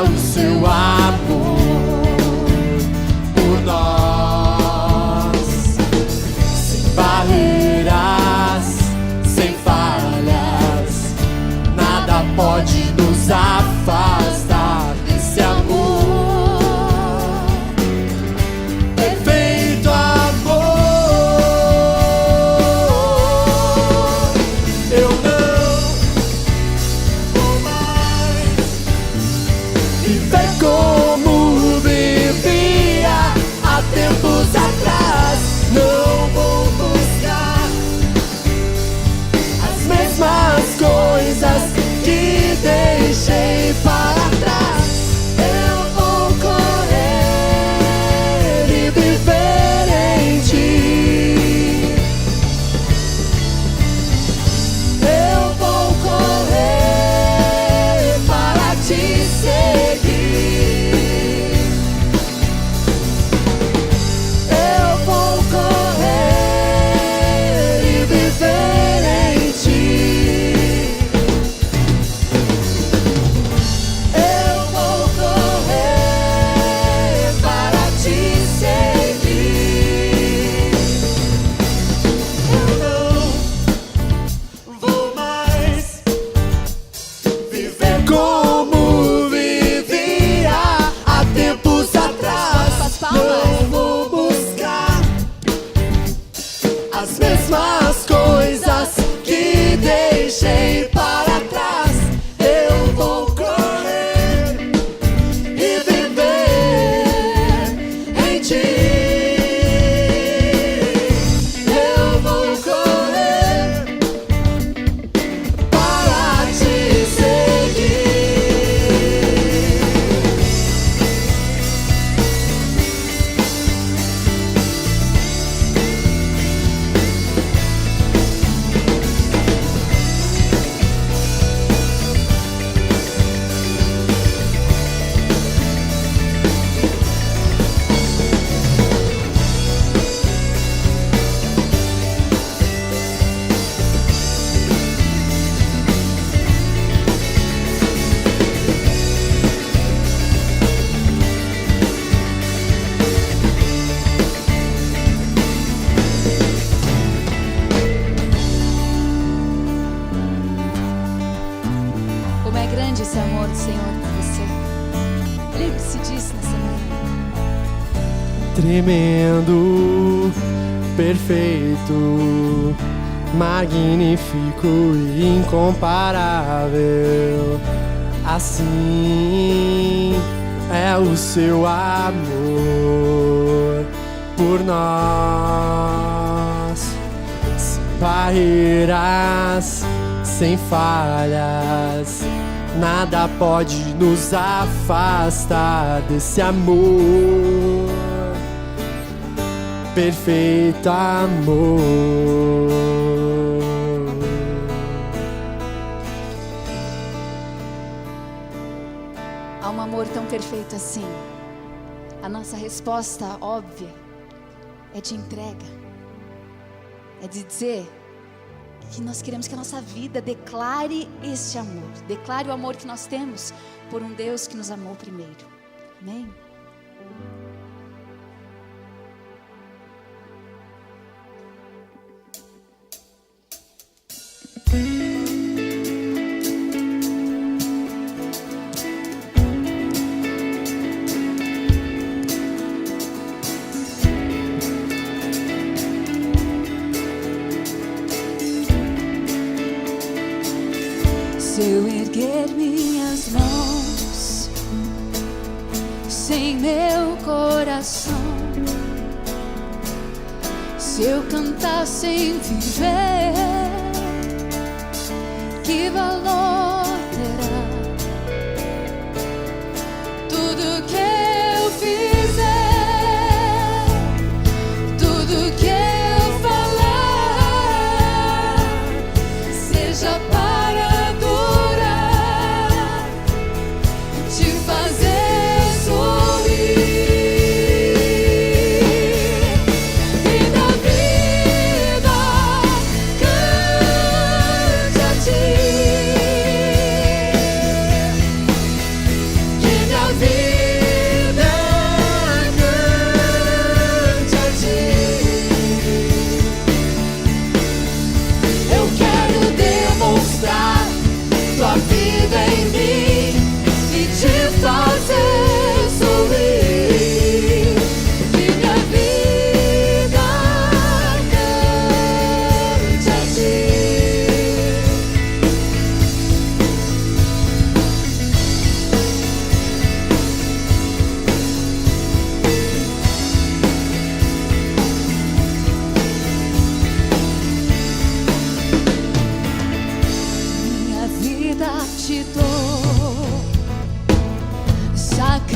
é o seu amor por nós. Sem barreiras, sem falhas, nada pode nos afastar desse amor. Perfeito amor. Eu não vou mais viver como vivia há tempos atrás. Não vou buscar as mesmas coisas que deixei para trás. Eu vou correr e viver em ti. Eu vou correr para te seguir. Eu vou correr e viver em ti. Eu vou correr para te seguir. Eu não vou mais viver como vivia há tempos atrás. Não vou buscar as mesmas coisas que deixei para trás. Eu vou correr e viver em ti. Eu vou correr para te seguir. Como é grande esse amor do Senhor por você. Lembre-se disso nessa manhã. Tremendo, perfeito, magnífico e incomparável. Assim é o seu amor por nós. Sem barreiras, sem falhas, nada pode nos afastar desse amor. Perfeito amor. Há um amor tão perfeito assim. A nossa resposta óbvia é de entrega. É de dizer que nós queremos que a nossa vida declare este amor. Declare o amor que nós temos por um Deus que nos amou primeiro. Amém? Se eu erguer minhas mãos sem meu coração, se eu cantar sem viver, que valor terá tudo que eu fizer, tudo que eu falar, seja para adorar, te fazer sorrir. Vida, vida, cante a ti.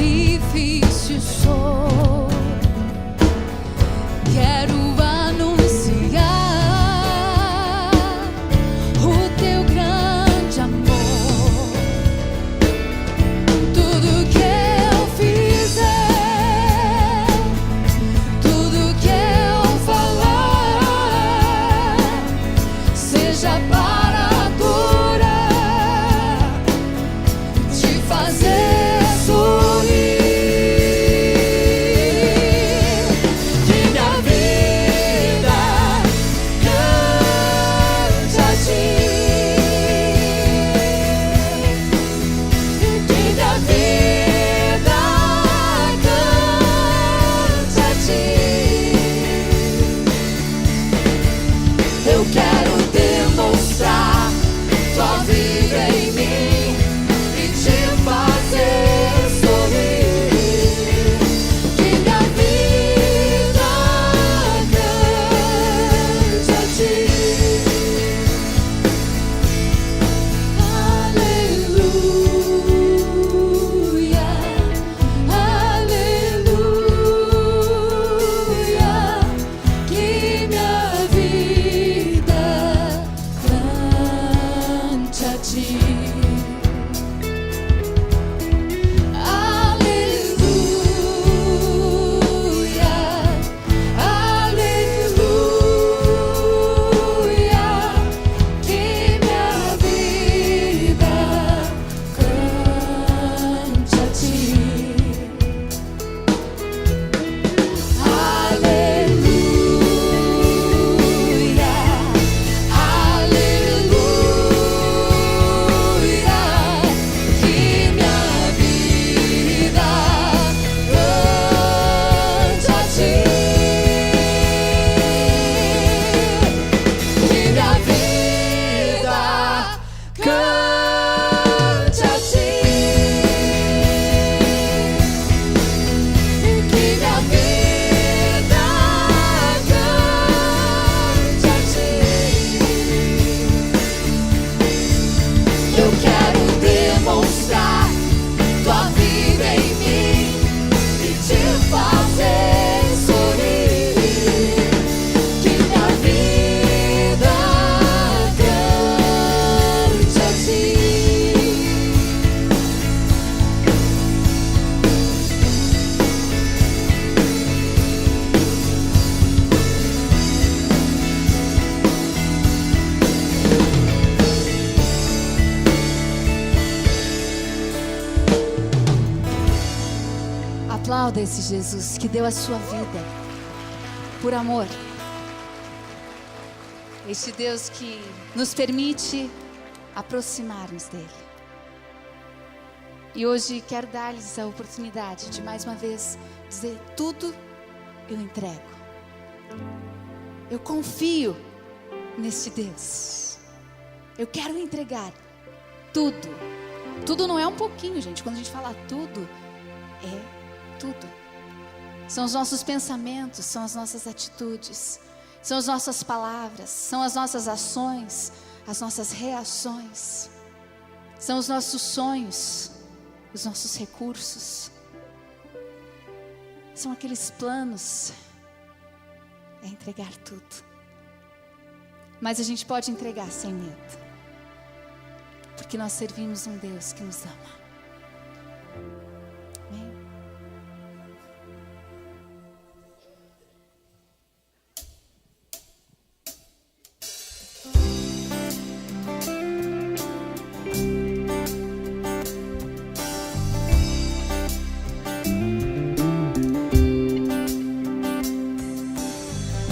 sacrifício sou. Quero anunciar o teu grande amor. Tudo que eu fizer, tudo que eu falar, seja para a cura, te fazer sorrir. Que minha vida cante a ti. Que minha vida cante a ti. Eu quero demonstrar tua vida em mim e te fazer sorrir. Que minha vida cante a ti. Aleluia, aleluia. Que minha vida cante a ti. Aleluia, aleluia. Que minha vida cante a ti. Aleluia, aleluia. Que minha vida cante a ti. Que minha vida cante a ti. Que minha vida cante a ti. Eu quero demonstrar tua vida em mim e te fazer sorrir. Que minha vida cante a ti. Aplauda esse Jesus que deu a sua vida por amor. Este Deus que nos permite aproximar-nos dele. E hoje quero dar-lhes a oportunidade de mais uma vez dizer: tudo eu entrego. Eu confio neste Deus. Eu quero entregar tudo. Tudo não é um pouquinho, gente. Quando a gente fala tudo, é tudo. São os nossos pensamentos, são as nossas atitudes, são as nossas palavras, são as nossas ações, as nossas reações, são os nossos sonhos, os nossos recursos, são aqueles planos. É entregar tudo. Mas a gente pode entregar sem medo, porque nós servimos um Deus que nos ama. Amém?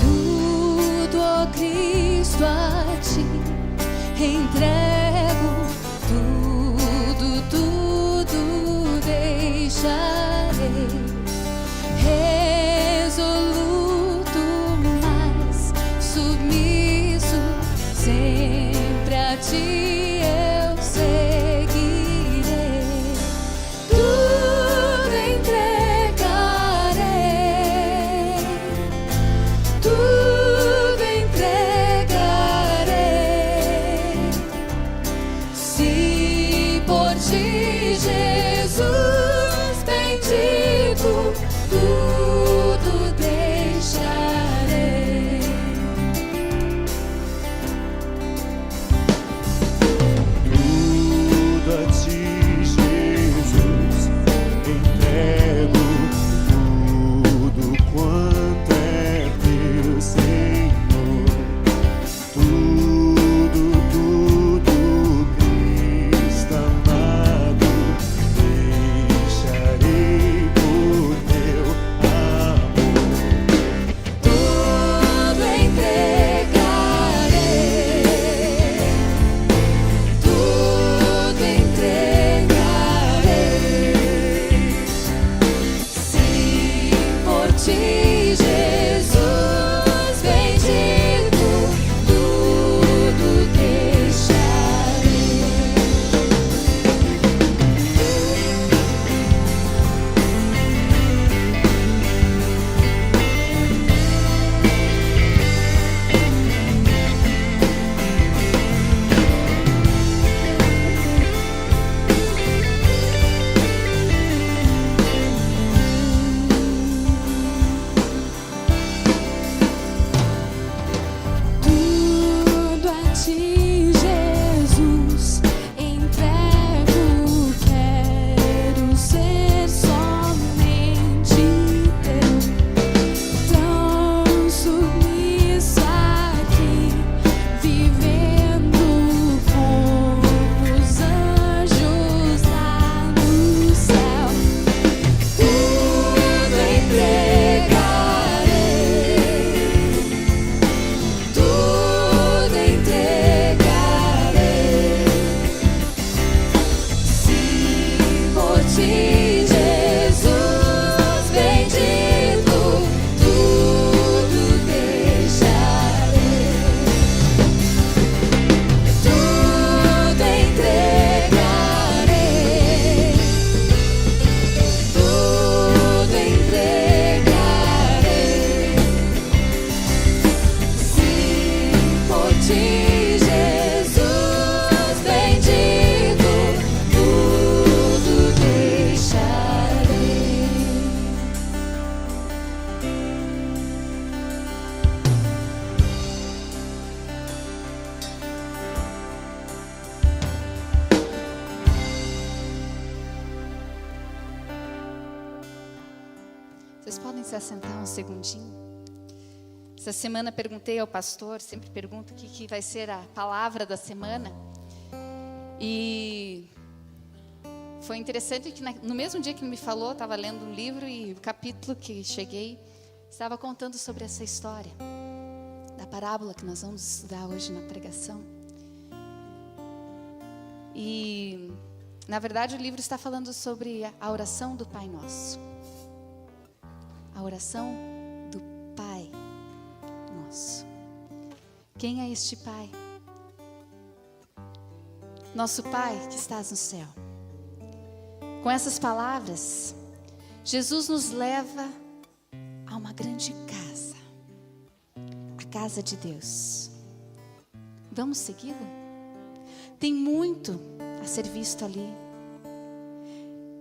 Tudo, ó Cristo, a ti entrego. Tudo, tudo deixarei. Resoluto, mas submisso, sempre a ti eu seguirei. Tudo entregarei. Tudo entregarei. Se por ti, Jesus, ti, Jesus bendito, tudo deixarei, tudo entregarei, tudo entregarei. Sim, por ti, Jesus bendito, tudo deixarei. Vocês podem se assentar um segundinho? Essa semana perguntei ao pastor, sempre pergunto o que vai ser a palavra da semana. E foi interessante que no mesmo dia que ele me falou, eu estava lendo um livro e o capítulo que cheguei estava contando sobre essa história, da parábola que nós vamos estudar hoje na pregação. E, na verdade, o livro está falando sobre a oração do Pai Nosso. A oração do Pai Nosso. Quem é este Pai? Nosso Pai que estás no céu. Com essas palavras, Jesus nos leva a uma grande casa, a casa de Deus. Vamos segui-lo? Tem muito a ser visto ali.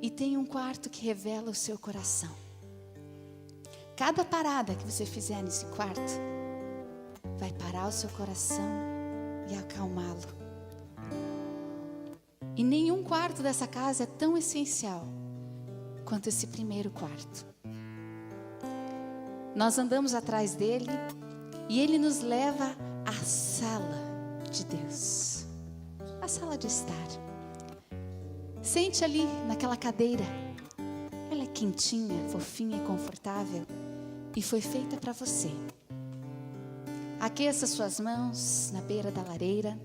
E tem um quarto que revela o seu coração. Cada parada que você fizer nesse quarto vai parar o seu coração e acalmá-lo. E nenhum quarto dessa casa é tão essencial quanto esse primeiro quarto. Nós andamos atrás dele e ele nos leva à sala de Deus, a sala de estar. Sente ali naquela cadeira. Ela é quentinha, fofinha e confortável e foi feita para você. Aqueça suas mãos na beira da lareira,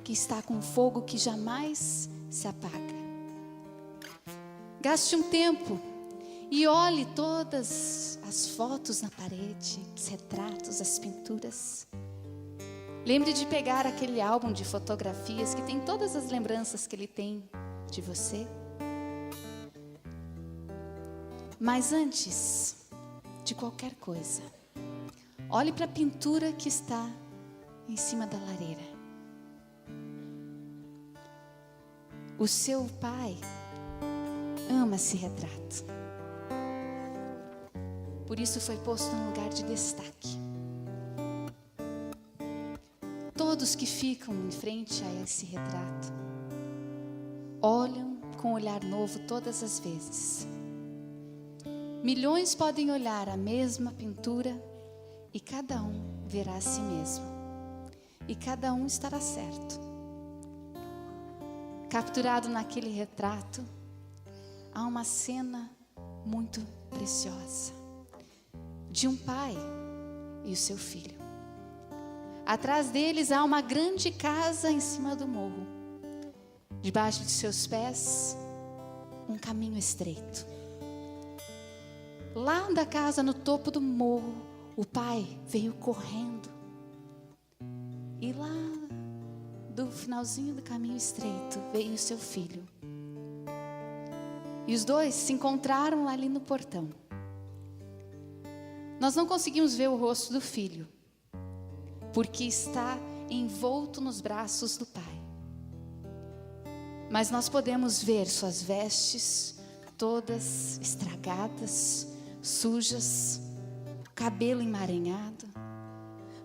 que está com fogo que jamais se apaga. Gaste um tempo e olhe todas as fotos na parede, os retratos, as pinturas. Lembre de pegar aquele álbum de fotografias que tem todas as lembranças que ele tem de você. Mas antes de qualquer coisa, olhe para a pintura que está em cima da lareira. O seu pai ama esse retrato. Por isso foi posto num lugar de destaque. Todos que ficam em frente a esse retrato olham com um olhar novo todas as vezes. Milhões podem olhar a mesma pintura e cada um verá a si mesmo. E cada um estará certo. Capturado naquele retrato, há uma cena muito preciosa de um pai e o seu filho. Atrás deles há uma grande casa em cima do morro. Debaixo de seus pés, um caminho estreito. Lá da casa, no topo do morro, o pai veio correndo. E lá do finalzinho do caminho estreito veio o seu filho. E os dois se encontraram ali no portão. Nós não conseguimos ver o rosto do filho, porque está envolto nos braços do pai. Mas nós podemos ver suas vestes todas estragadas, sujas, cabelo emaranhado.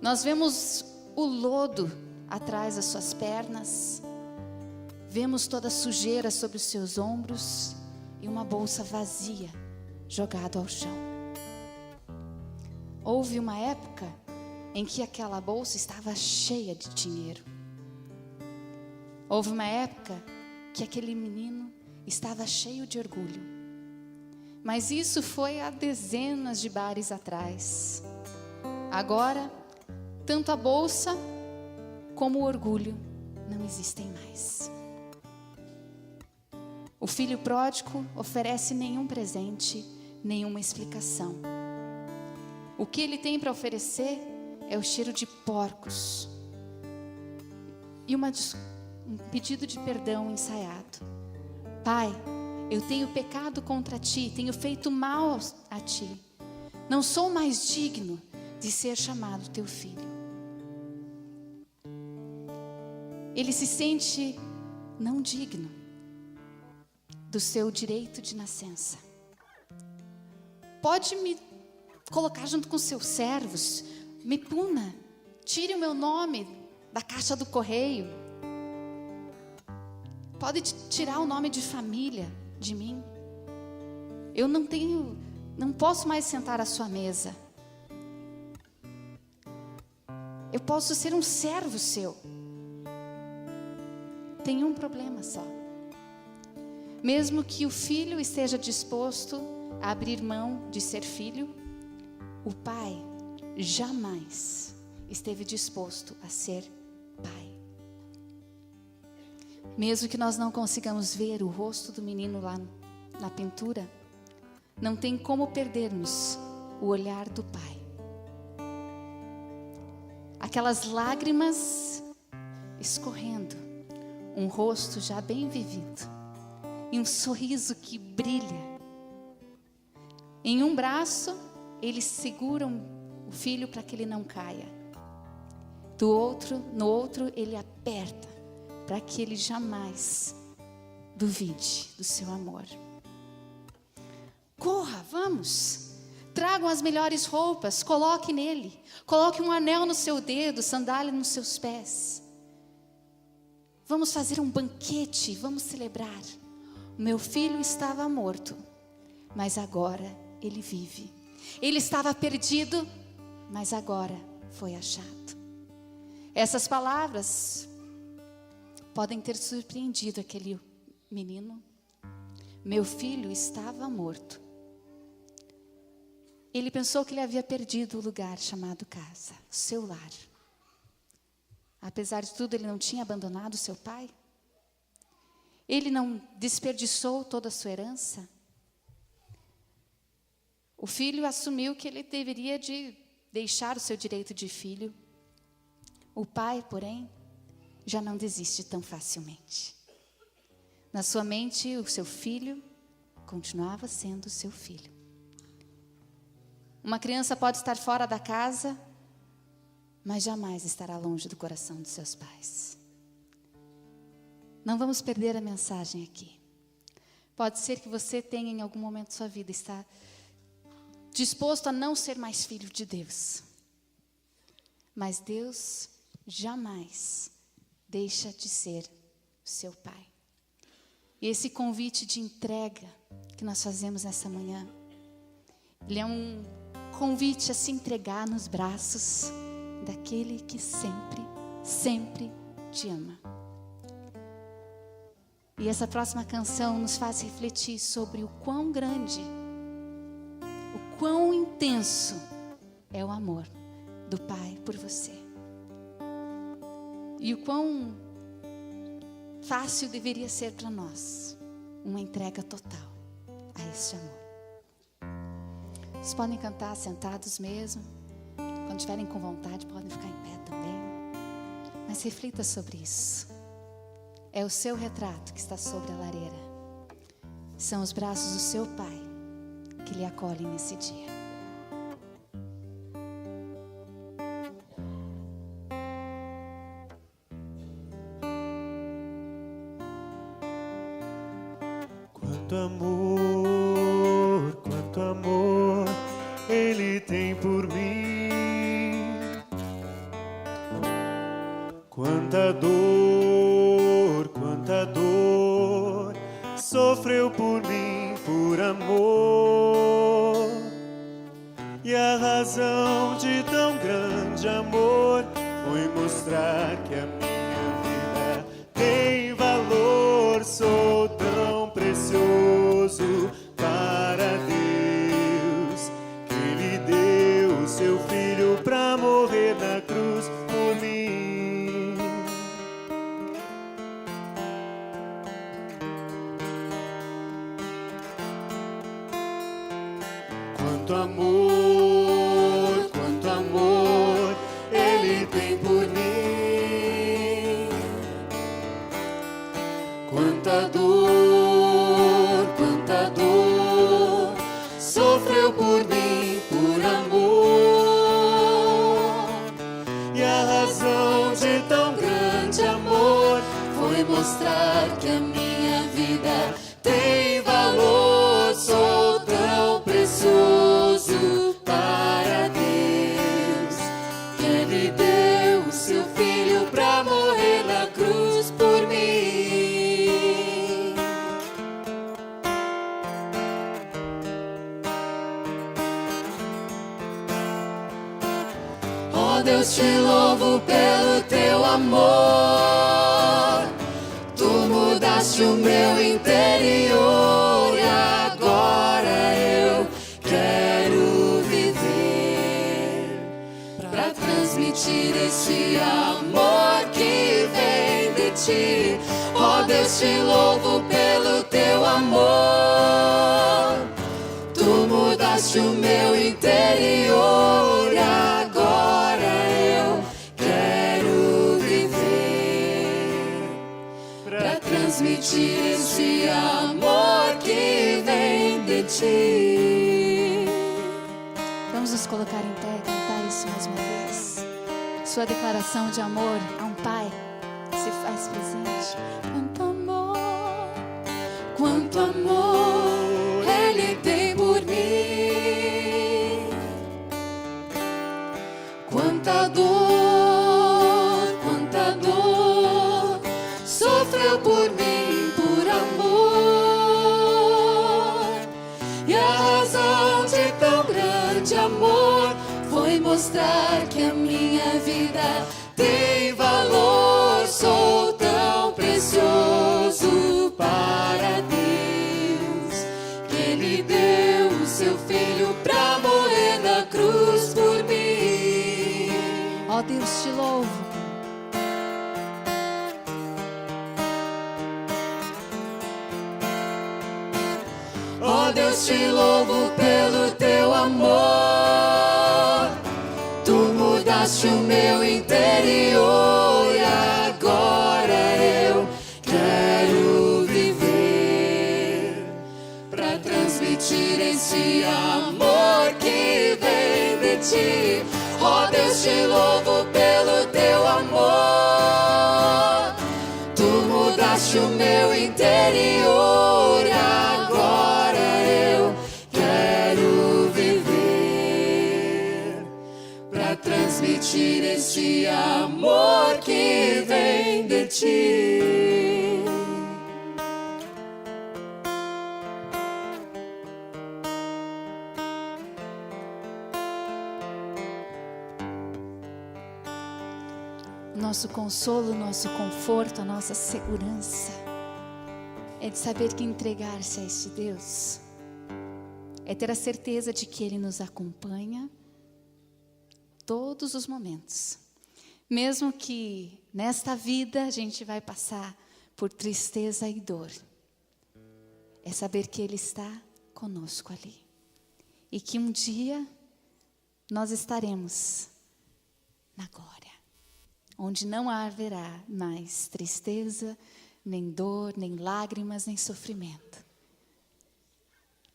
Nós vemos o lodo atrás das suas pernas. Vemos toda a sujeira sobre os seus ombros e uma bolsa vazia jogada ao chão. Houve uma época em que aquela bolsa estava cheia de dinheiro. Houve uma época que aquele menino estava cheio de orgulho. Mas isso foi há dezenas de bares atrás. Agora, tanto a bolsa como o orgulho não existem mais. O filho pródigo oferece nenhum presente, nenhuma explicação. O que ele tem para oferecer é o cheiro de porcos e um pedido de perdão ensaiado. Pai, eu tenho pecado contra ti, tenho feito mal a ti. Não sou mais digno de ser chamado teu filho. Ele se sente não digno do seu direito de nascença. Pode me colocar junto com seus servos, me puna, tire o meu nome da caixa do correio. Pode tirar o nome de família de mim. Eu não posso mais sentar à sua mesa. Eu posso ser um servo seu. Tem um problema só. Mesmo que o filho esteja disposto a abrir mão de ser filho, o pai jamais esteve disposto a ser pai. Mesmo que nós não consigamos ver o rosto do menino lá na pintura, não tem como perdermos o olhar do pai. Aquelas lágrimas escorrendo, um rosto já bem vivido e um sorriso que brilha. Em um braço, eles seguram o filho para que ele não caia. No outro, ele aperta para que ele jamais duvide do seu amor. Corra, vamos. Tragam as melhores roupas, coloque nele. Coloque um anel no seu dedo, sandália nos seus pés. Vamos fazer um banquete, vamos celebrar. Meu filho estava morto, mas agora ele vive. Ele estava perdido, mas agora foi achado. Essas palavras podem ter surpreendido aquele menino. Meu filho estava morto. Ele pensou que ele havia perdido o lugar chamado casa, o seu lar. Apesar de tudo, ele não tinha abandonado seu pai. Ele não desperdiçou toda a sua herança. O filho assumiu que ele deveria de deixar o seu direito de filho. O pai, porém, já não desiste tão facilmente. Na sua mente, o seu filho continuava sendo seu filho. Uma criança pode estar fora da casa, mas jamais estará longe do coração dos seus pais. Não vamos perder a mensagem aqui. Pode ser que você tenha em algum momento da sua vida está disposto a não ser mais filho de Deus. Mas Deus jamais deixa de ser seu pai. E esse convite de entrega que nós fazemos nessa manhã, ele é um convite a se entregar nos braços daquele que sempre, sempre te ama. E essa próxima canção nos faz refletir sobre o quão grande, o quão intenso é o amor do Pai por você. E o quão fácil deveria ser para nós uma entrega total a este amor. Vocês podem cantar sentados mesmo. Quando estiverem com vontade, podem ficar em pé também. Mas reflita sobre isso. É o seu retrato que está sobre a lareira. São os braços do seu Pai que lhe acolhem nesse dia. Quanto amor Ele tem por mim. Quanta dor sofreu por mim, por amor. E a razão de tão grande amor foi mostrar que a minha vida tem valor. Sou tão precioso para Deus, que Ele deu o seu Filho pra morrer na cruz por mim. quanto amor Ele tem por mim. Quanta dor sofreu por mim, por amor. E a razão de tão grande amor foi mostrar que a minha vida tem valor. Sou tão precioso para Deus, que Ele deu o seu Filho pra morrer na cruz por mim. Oh Deus, te louvo pelo teu amor. Tu mudaste o meu interior e agora eu quero viver pra transmitir esse amor que vem de ti. Oh Deus, te louvo pelo teu amor. Tu mudaste o meu interior e agora eu quero viver pra transmitir esse amor que vem de ti. Vamos nos colocar em pé e cantar isso mais uma vez. Sua declaração de amor a um pai se faz presente. Quanto amor Ele tem por mim. Quanta dor sofreu por mim, por amor. E a razão de tão grande amor foi mostrar que a minha vida tem valor. Sou tão precioso para Deus, que Ele deu o seu Filho pra morrer na cruz por mim. Ó Deus, te louvo. Oh Deus, te louvo pelo teu amor. Tu mudaste o meu interior e agora eu quero viver pra transmitir esse amor que vem de ti. Oh Deus, te louvo pelo teu amor. Tu mudaste o meu interior e agora eu quero viver pra transmitir esse amor que vem de ti. Nosso consolo, nosso conforto, a nossa segurança é de saber que entregar-se a este Deus é ter a certeza de que Ele nos acompanha todos os momentos. Mesmo que nesta vida a gente vai passar por tristeza e dor, é saber que Ele está conosco ali. E que um dia nós estaremos na glória, onde não haverá mais tristeza, nem dor, nem lágrimas, nem sofrimento.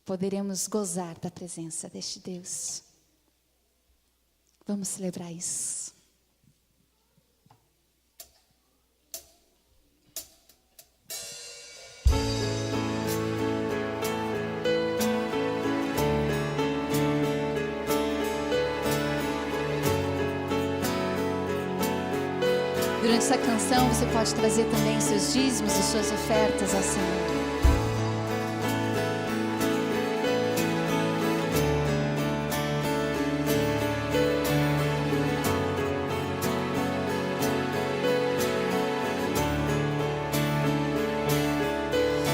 Poderemos gozar da presença deste Deus. Vamos celebrar isso. Durante essa canção você pode trazer também seus dízimos e suas ofertas ao Senhor.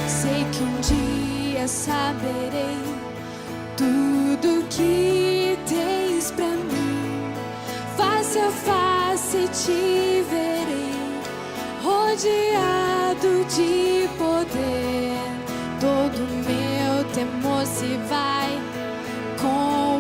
Sei que um dia saberei tudo que tens pra mim. Face a face te verei, rodeado de poder. Todo meu temor se vai com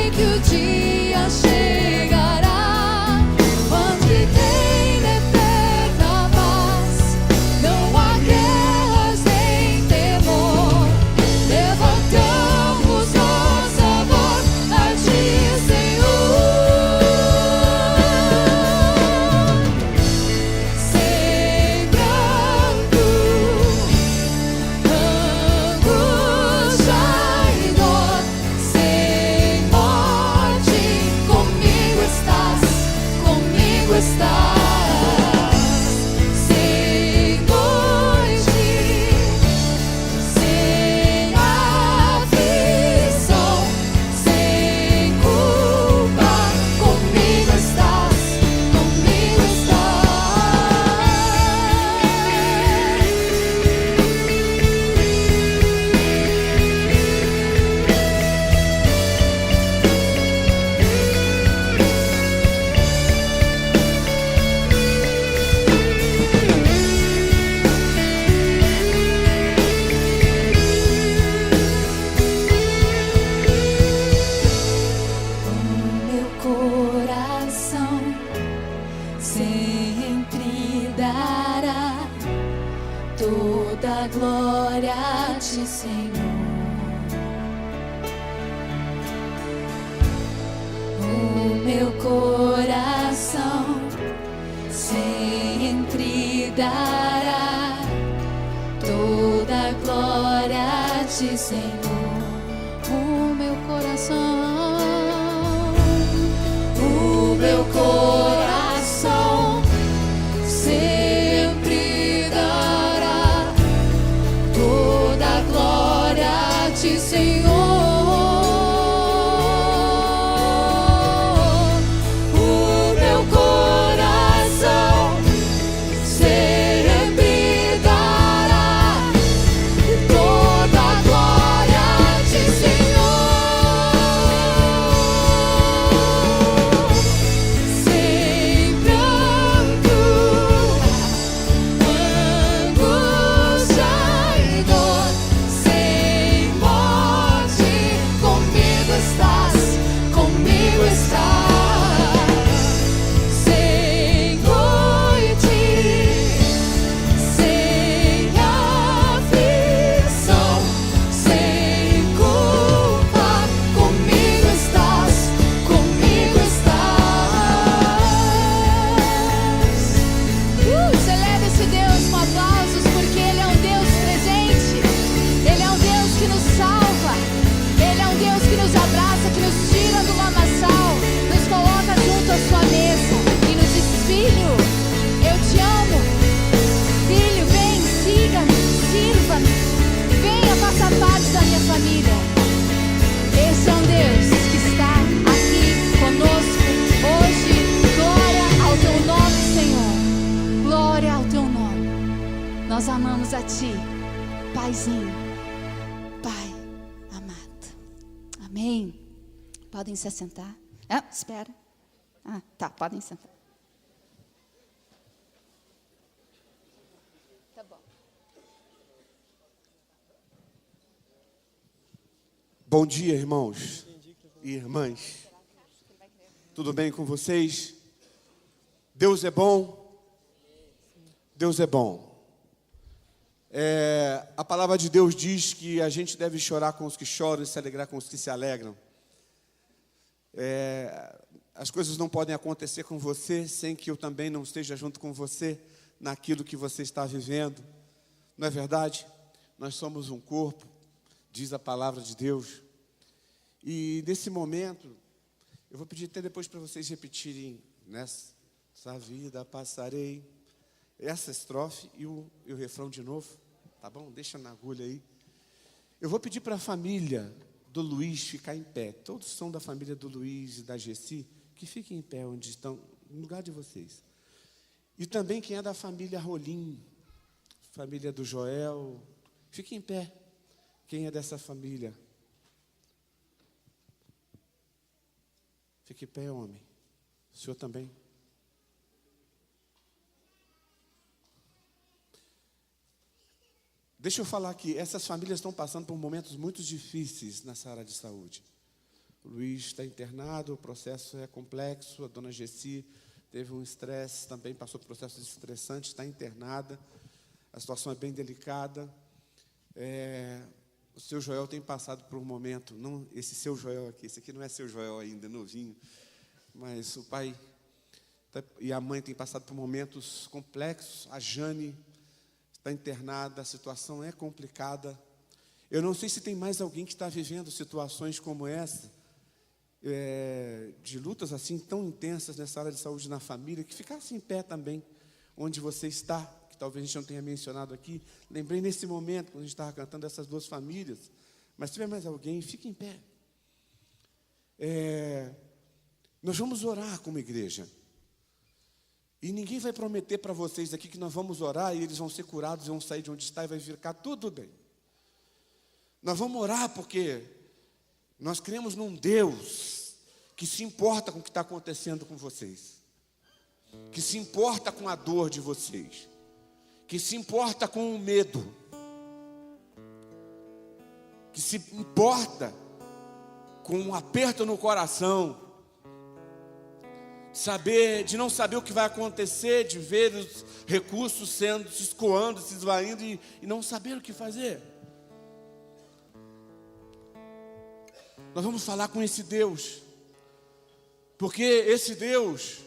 sei que o dia chegará, onde tem eterna paz, não há guerras nem temor. Levantamos nossa voz a Ti, Senhor, sem pranto, angústia e dor, sem morte, comigo estás, comigo estás. Sem noite, sem aflição, sem culpa, comigo estás, comigo o meu coração sempre dará toda a glória a Ti, Senhor. O meu coração sempre dará toda a glória a Ti, Senhor. O meu coração sempre dará toda a glória a Ti, Senhor. O meu coração sempre dará toda a glória a Ti, Senhor. Sem pranto, angústia e dor, sem morte, comigo estás, comigo estás. Sem noite, sem aflição, sem culpa, comigo estás, comigo estás. Celebre esse Deus com aplausos, porque Ele é um Deus presente, Ele é um Deus que nos salva, Ele é um Deus que nos abraça, que nos tira do lamaçal, nos coloca junto à sua mesa e nos diz: filho, eu te amo. Filho, vem, siga-me, sirva-me, venha faça parte da minha família. Esse é um Deus que está aqui conosco hoje. Glória ao Teu nome, Senhor. Glória ao Teu nome. Nós amamos a Ti, Paizinho, Pai amado. Amém. Podem se assentar. Ah, espera. Ah, tá, podem sentar. Tá bom. Bom dia, irmãos e irmãs. Tudo bem com vocês? Deus é bom. Deus é bom. A palavra de Deus diz que a gente deve chorar com os que choram e se alegrar com os que se alegram. As coisas não podem acontecer com você sem que eu também não esteja junto com você naquilo que você está vivendo. Não é verdade? Nós somos um corpo, diz a palavra de Deus. E nesse momento, eu vou pedir até depois para vocês repetirem: nessa vida passarei. Essa estrofe e o refrão de novo, tá bom? Deixa na agulha aí. Eu vou pedir para a família do Luiz ficar em pé. Todos são da família do Luiz e da Gessi, que fiquem em pé onde estão, no lugar de vocês. E também quem é da família Rolim, família do Joel, fique em pé. Quem é dessa família? Fique em pé, homem. O senhor também. Deixa eu falar aqui, essas famílias estão passando por momentos muito difíceis nessa área de saúde. O Luiz está internado, o processo é complexo. A dona Gessi teve um estresse, também passou por processos estressantes, está internada. A situação é bem delicada. O seu Joel tem passado por um momento, não esse seu Joel aqui, esse aqui não é seu Joel ainda, novinho, mas o pai e a mãe têm passado por momentos complexos. A Jane está internada, a situação é complicada. Eu não sei se tem mais alguém que está vivendo situações como essa, de lutas assim tão intensas nessa área de saúde na família, que ficasse em pé também, onde você está, que talvez a gente não tenha mencionado aqui. Lembrei nesse momento, quando a gente estava cantando essas duas famílias, mas se tiver mais alguém, fique em pé. Nós vamos orar como igreja. E ninguém vai prometer para vocês aqui que nós vamos orar e eles vão ser curados, vão sair de onde está e vai ficar tudo bem. Nós vamos orar porque nós cremos num Deus que se importa com o que está acontecendo com vocês, que se importa com a dor de vocês, que se importa com o medo, que se importa com um aperto no coração, de não saber o que vai acontecer, de ver os recursos se escoando, se esvaindo e não saber o que fazer. Nós vamos falar com esse Deus, porque esse Deus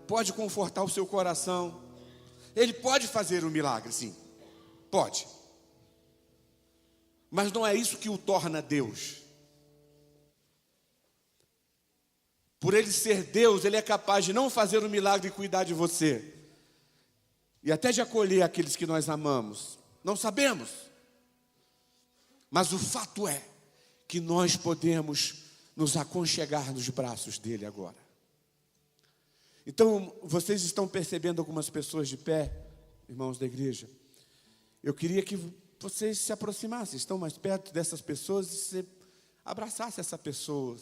pode confortar o seu coração. Ele pode fazer um milagre, sim, pode. Mas não é isso que o torna Deus. Por ele ser Deus, ele é capaz de não fazer um milagre e cuidar de você, e até de acolher aqueles que nós amamos. Não sabemos, mas o fato é que nós podemos nos aconchegar nos braços dele agora. Então, vocês estão percebendo algumas pessoas de pé, irmãos da igreja? Eu queria que vocês se aproximassem, estão mais perto dessas pessoas, e você abraçasse essas pessoas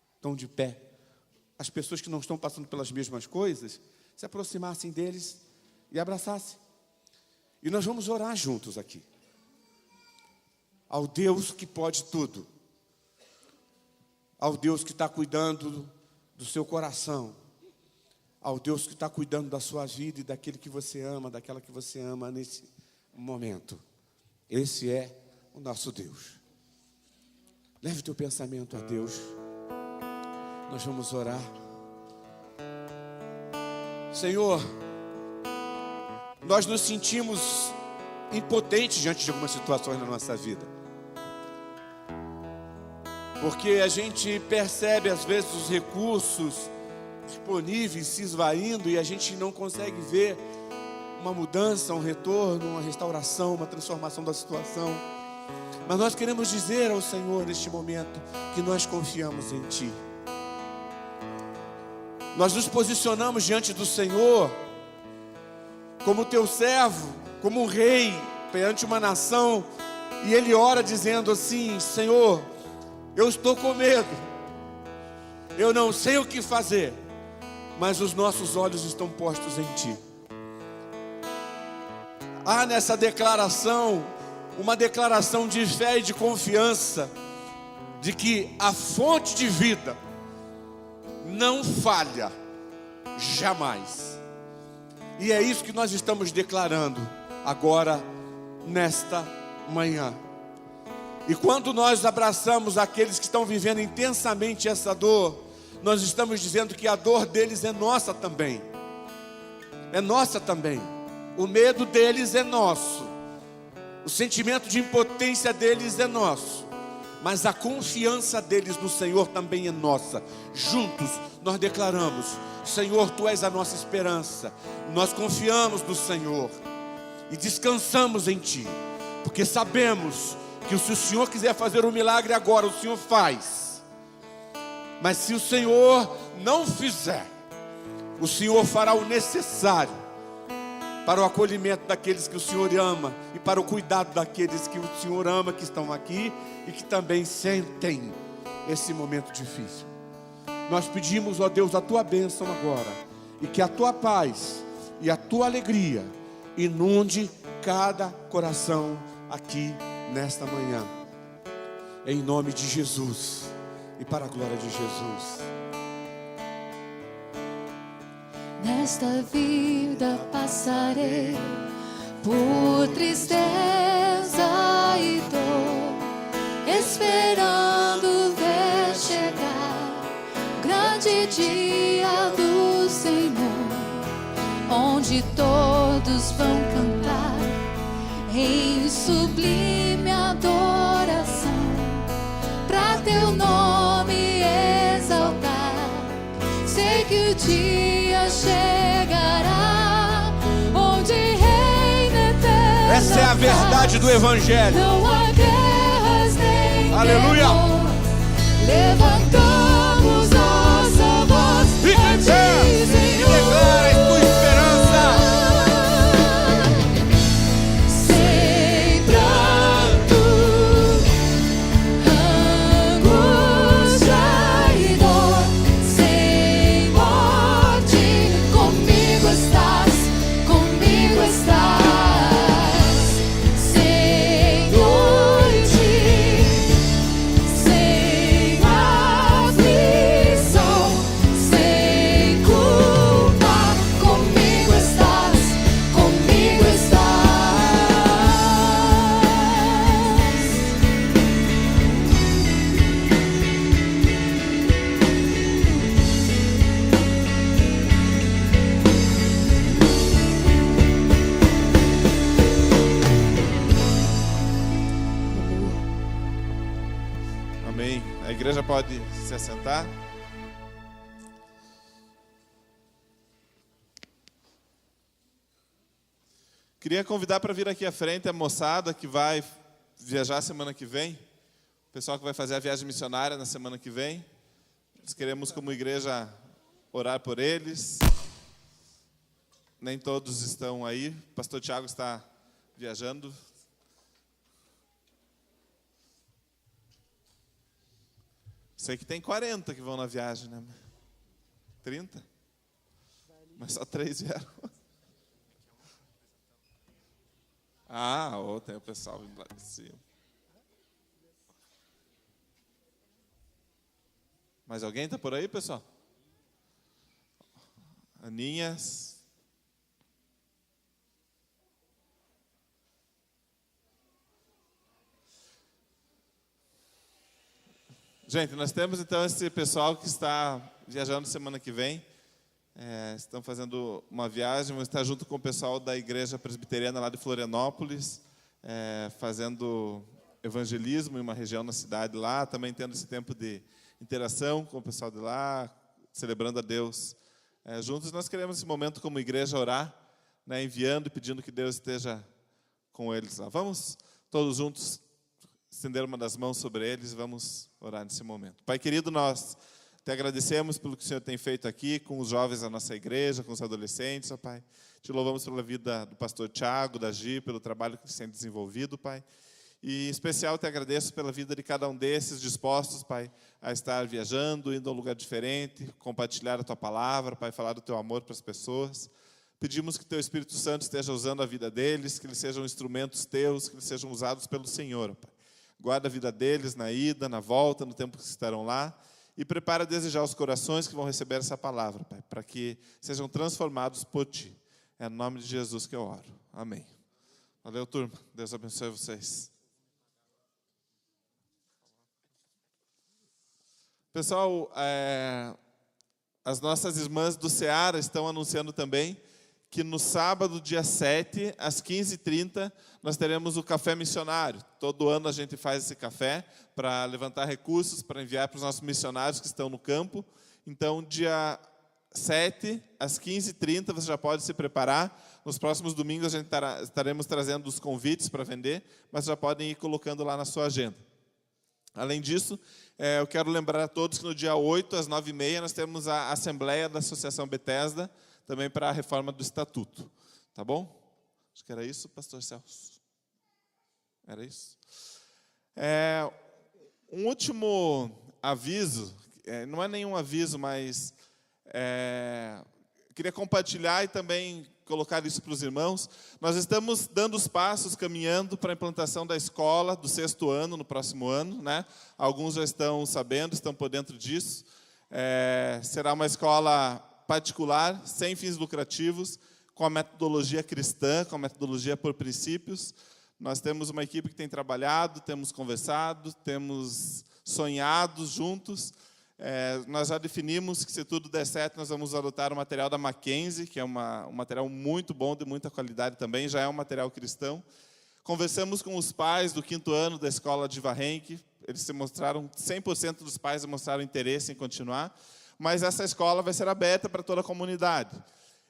que estão de pé. As pessoas que não estão passando pelas mesmas coisas, se aproximassem deles e abraçassem. E nós vamos orar juntos aqui. Ao Deus que pode tudo. Ao Deus que está cuidando do seu coração. Ao Deus que está cuidando da sua vida e daquele que você ama, daquela que você ama nesse momento. Esse é o nosso Deus. Leve o teu pensamento a Deus. Nós vamos orar. Senhor, nós nos sentimos impotentes diante de algumas situações na nossa vida. Porque a gente percebe às vezes os recursos disponíveis se esvaindo e a gente não consegue ver uma mudança, um retorno, uma restauração, uma transformação da situação. Mas nós queremos dizer ao Senhor neste momento que nós confiamos em Ti. Nós nos posicionamos diante do Senhor como Teu servo, como um rei perante uma nação, e Ele ora dizendo assim: Senhor, eu estou com medo, eu não sei o que fazer, mas os nossos olhos estão postos em Ti. Há nessa declaração uma declaração de fé e de confiança de que a fonte de vida não falha jamais. E é isso que nós estamos declarando agora nesta manhã. E quando nós abraçamos aqueles que estão vivendo intensamente essa dor, nós estamos dizendo que a dor deles é nossa também. É nossa também. O medo deles é nosso. O sentimento de impotência deles é nosso. Mas a confiança deles no Senhor também é nossa. Juntos nós declaramos: Senhor, Tu és a nossa esperança. Nós confiamos no Senhor e descansamos em Ti, porque sabemos que se o Senhor quiser fazer um milagre agora, o Senhor faz. Mas se o Senhor não fizer, o Senhor fará o necessário para o acolhimento daqueles que o Senhor ama e para o cuidado daqueles que o Senhor ama, que estão aqui e que também sentem esse momento difícil. Nós pedimos, ó Deus, a Tua bênção agora, e que a Tua paz e a Tua alegria inunde cada coração aqui nesta manhã. Em nome de Jesus. e para a glória de Jesus. Nesta vida passarei por tristeza e dor, esperando ver chegar o grande dia do Senhor, onde todos vão cantar em sublime adoração, pra teu nome exaltar. Sei que o dia chegará, onde reina eterna. Essa é a verdade do Evangelho. Não há guerras nem Aleluia. temor. Levantamos nossa voz Fica a em pé ti, e Senhor. declara a tua esperança. Sem pranto, angústia e dor, sem morte, comigo estás, comigo estás. Sem noite, sem aflição, sem culpa, comigo estás, comigo estás. Amém. A igreja pode se assentar. Queria convidar para vir aqui à frente a moçada que vai viajar semana que vem. O pessoal que vai fazer a viagem missionária na semana que vem. Nós queremos, como igreja, orar por eles. Nem todos estão aí. O pastor Tiago está viajando. Sei que tem 40 que vão na viagem, né? 30? Mas só 3 vieram. Ah, tem o pessoal vindo lá de cima. Mais alguém está por aí, pessoal? Aninhas. Gente, nós temos então esse pessoal que está viajando semana que vem. Estão fazendo uma viagem, vão estar junto com o pessoal da Igreja Presbiteriana lá de Florianópolis, fazendo evangelismo em uma região na cidade lá, também tendo esse tempo de interação com o pessoal de lá, celebrando a Deus. Juntos nós queremos esse momento como igreja orar, né, enviando e pedindo que Deus esteja com eles lá. Vamos todos juntos estender uma das mãos sobre eles e vamos orar nesse momento. Pai querido, nós te agradecemos pelo que o Senhor tem feito aqui com os jovens da nossa igreja, com os adolescentes, ó Pai. Te louvamos pela vida do pastor Tiago, da Gi, pelo trabalho que tem desenvolvido, Pai. E em especial te agradeço pela vida de cada um desses dispostos, Pai, a estar viajando, indo a um lugar diferente, compartilhar a Tua palavra, Pai, falar do Teu amor para as pessoas. Pedimos que Teu Espírito Santo esteja usando a vida deles, que eles sejam instrumentos Teus, que eles sejam usados pelo Senhor, Pai. Guarda a vida deles na ida, na volta, no tempo que estarão lá. E prepara a desejar os corações que vão receber essa palavra, Pai, para que sejam transformados por Ti. É no nome de Jesus que eu oro. Amém. Valeu, turma. Deus abençoe vocês. Pessoal, as nossas irmãs do Ceará estão anunciando também que no sábado, dia 7, às 15h30, nós teremos o café missionário. Todo ano a gente faz esse café para levantar recursos, para enviar para os nossos missionários que estão no campo. Então, dia 7, às 15h30, você já pode se preparar. Nos próximos domingos a gente estaremos trazendo os convites para vender, mas já podem ir colocando lá na sua agenda. Além disso, eu quero lembrar a todos que no dia 8, às 9h30, nós temos a Assembleia da Associação Bethesda, também para a reforma do Estatuto. Tá bom? Acho que era isso, pastor Celso. Era isso? Um último aviso, não é nenhum aviso, mas queria compartilhar e também colocar isso para os irmãos. Nós estamos dando os passos, caminhando para a implantação da escola do 6º ano, no próximo ano, né? Alguns já estão sabendo, estão por dentro disso. Será uma escola particular, sem fins lucrativos, com a metodologia cristã, com a metodologia por princípios. Nós temos uma equipe que tem trabalhado, temos conversado, temos sonhado juntos. Nós já definimos que, se tudo der certo, nós vamos adotar o material da Mackenzie, que é um material muito bom, de muita qualidade também, já é um material cristão. Conversamos com os pais do 5º ano da escola de Varrenque, eles se mostraram, 100% dos pais mostraram interesse em continuar, mas essa escola vai ser aberta para toda a comunidade.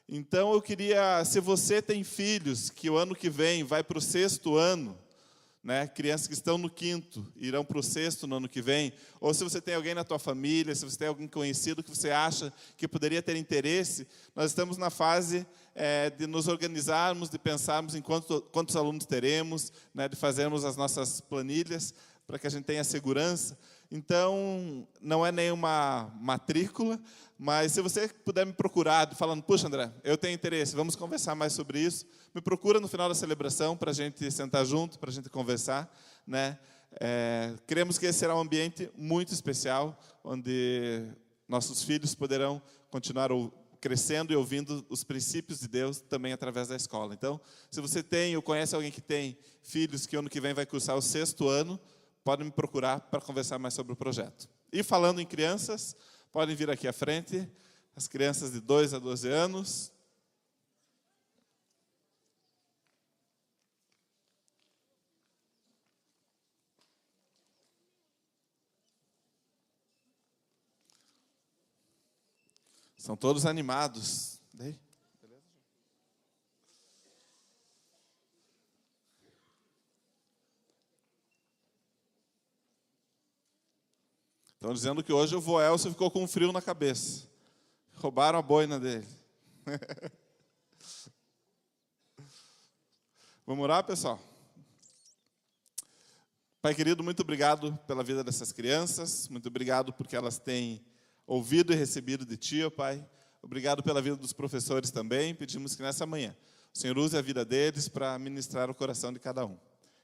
Então, eu queria, se você tem filhos que o ano que vem vai para o 6º ano, né, crianças que estão no 5º irão para o 6º no ano que vem, ou se você tem alguém na tua família, se você tem alguém conhecido que você acha que poderia ter interesse, nós estamos na fase de nos organizarmos, de pensarmos em quantos alunos teremos, né, de fazermos as nossas planilhas para que a gente tenha segurança. Então, não é nenhuma matrícula, mas se você puder me procurar, falando, puxa, André, eu tenho interesse, vamos conversar mais sobre isso, me procura no final da celebração para a gente sentar junto, para a gente conversar, né? Queremos que esse será um ambiente muito especial, onde nossos filhos poderão continuar crescendo e ouvindo os princípios de Deus também através da escola. Então, se você tem ou conhece alguém que tem filhos que ano que vem vai cursar o 6º ano, pode me procurar para conversar mais sobre o projeto. E falando em crianças, podem vir aqui à frente, as crianças de 2 a 12 anos. São todos animados. Daí? Estão dizendo que hoje o vô Elcio ficou com um frio na cabeça. Roubaram a boina dele. Vamos orar, pessoal? Pai querido, muito obrigado pela vida dessas crianças. Muito obrigado porque elas têm ouvido e recebido de Ti, ó Pai. Obrigado pela vida dos professores também. Pedimos que nessa manhã o Senhor use a vida deles para ministrar o coração de cada um.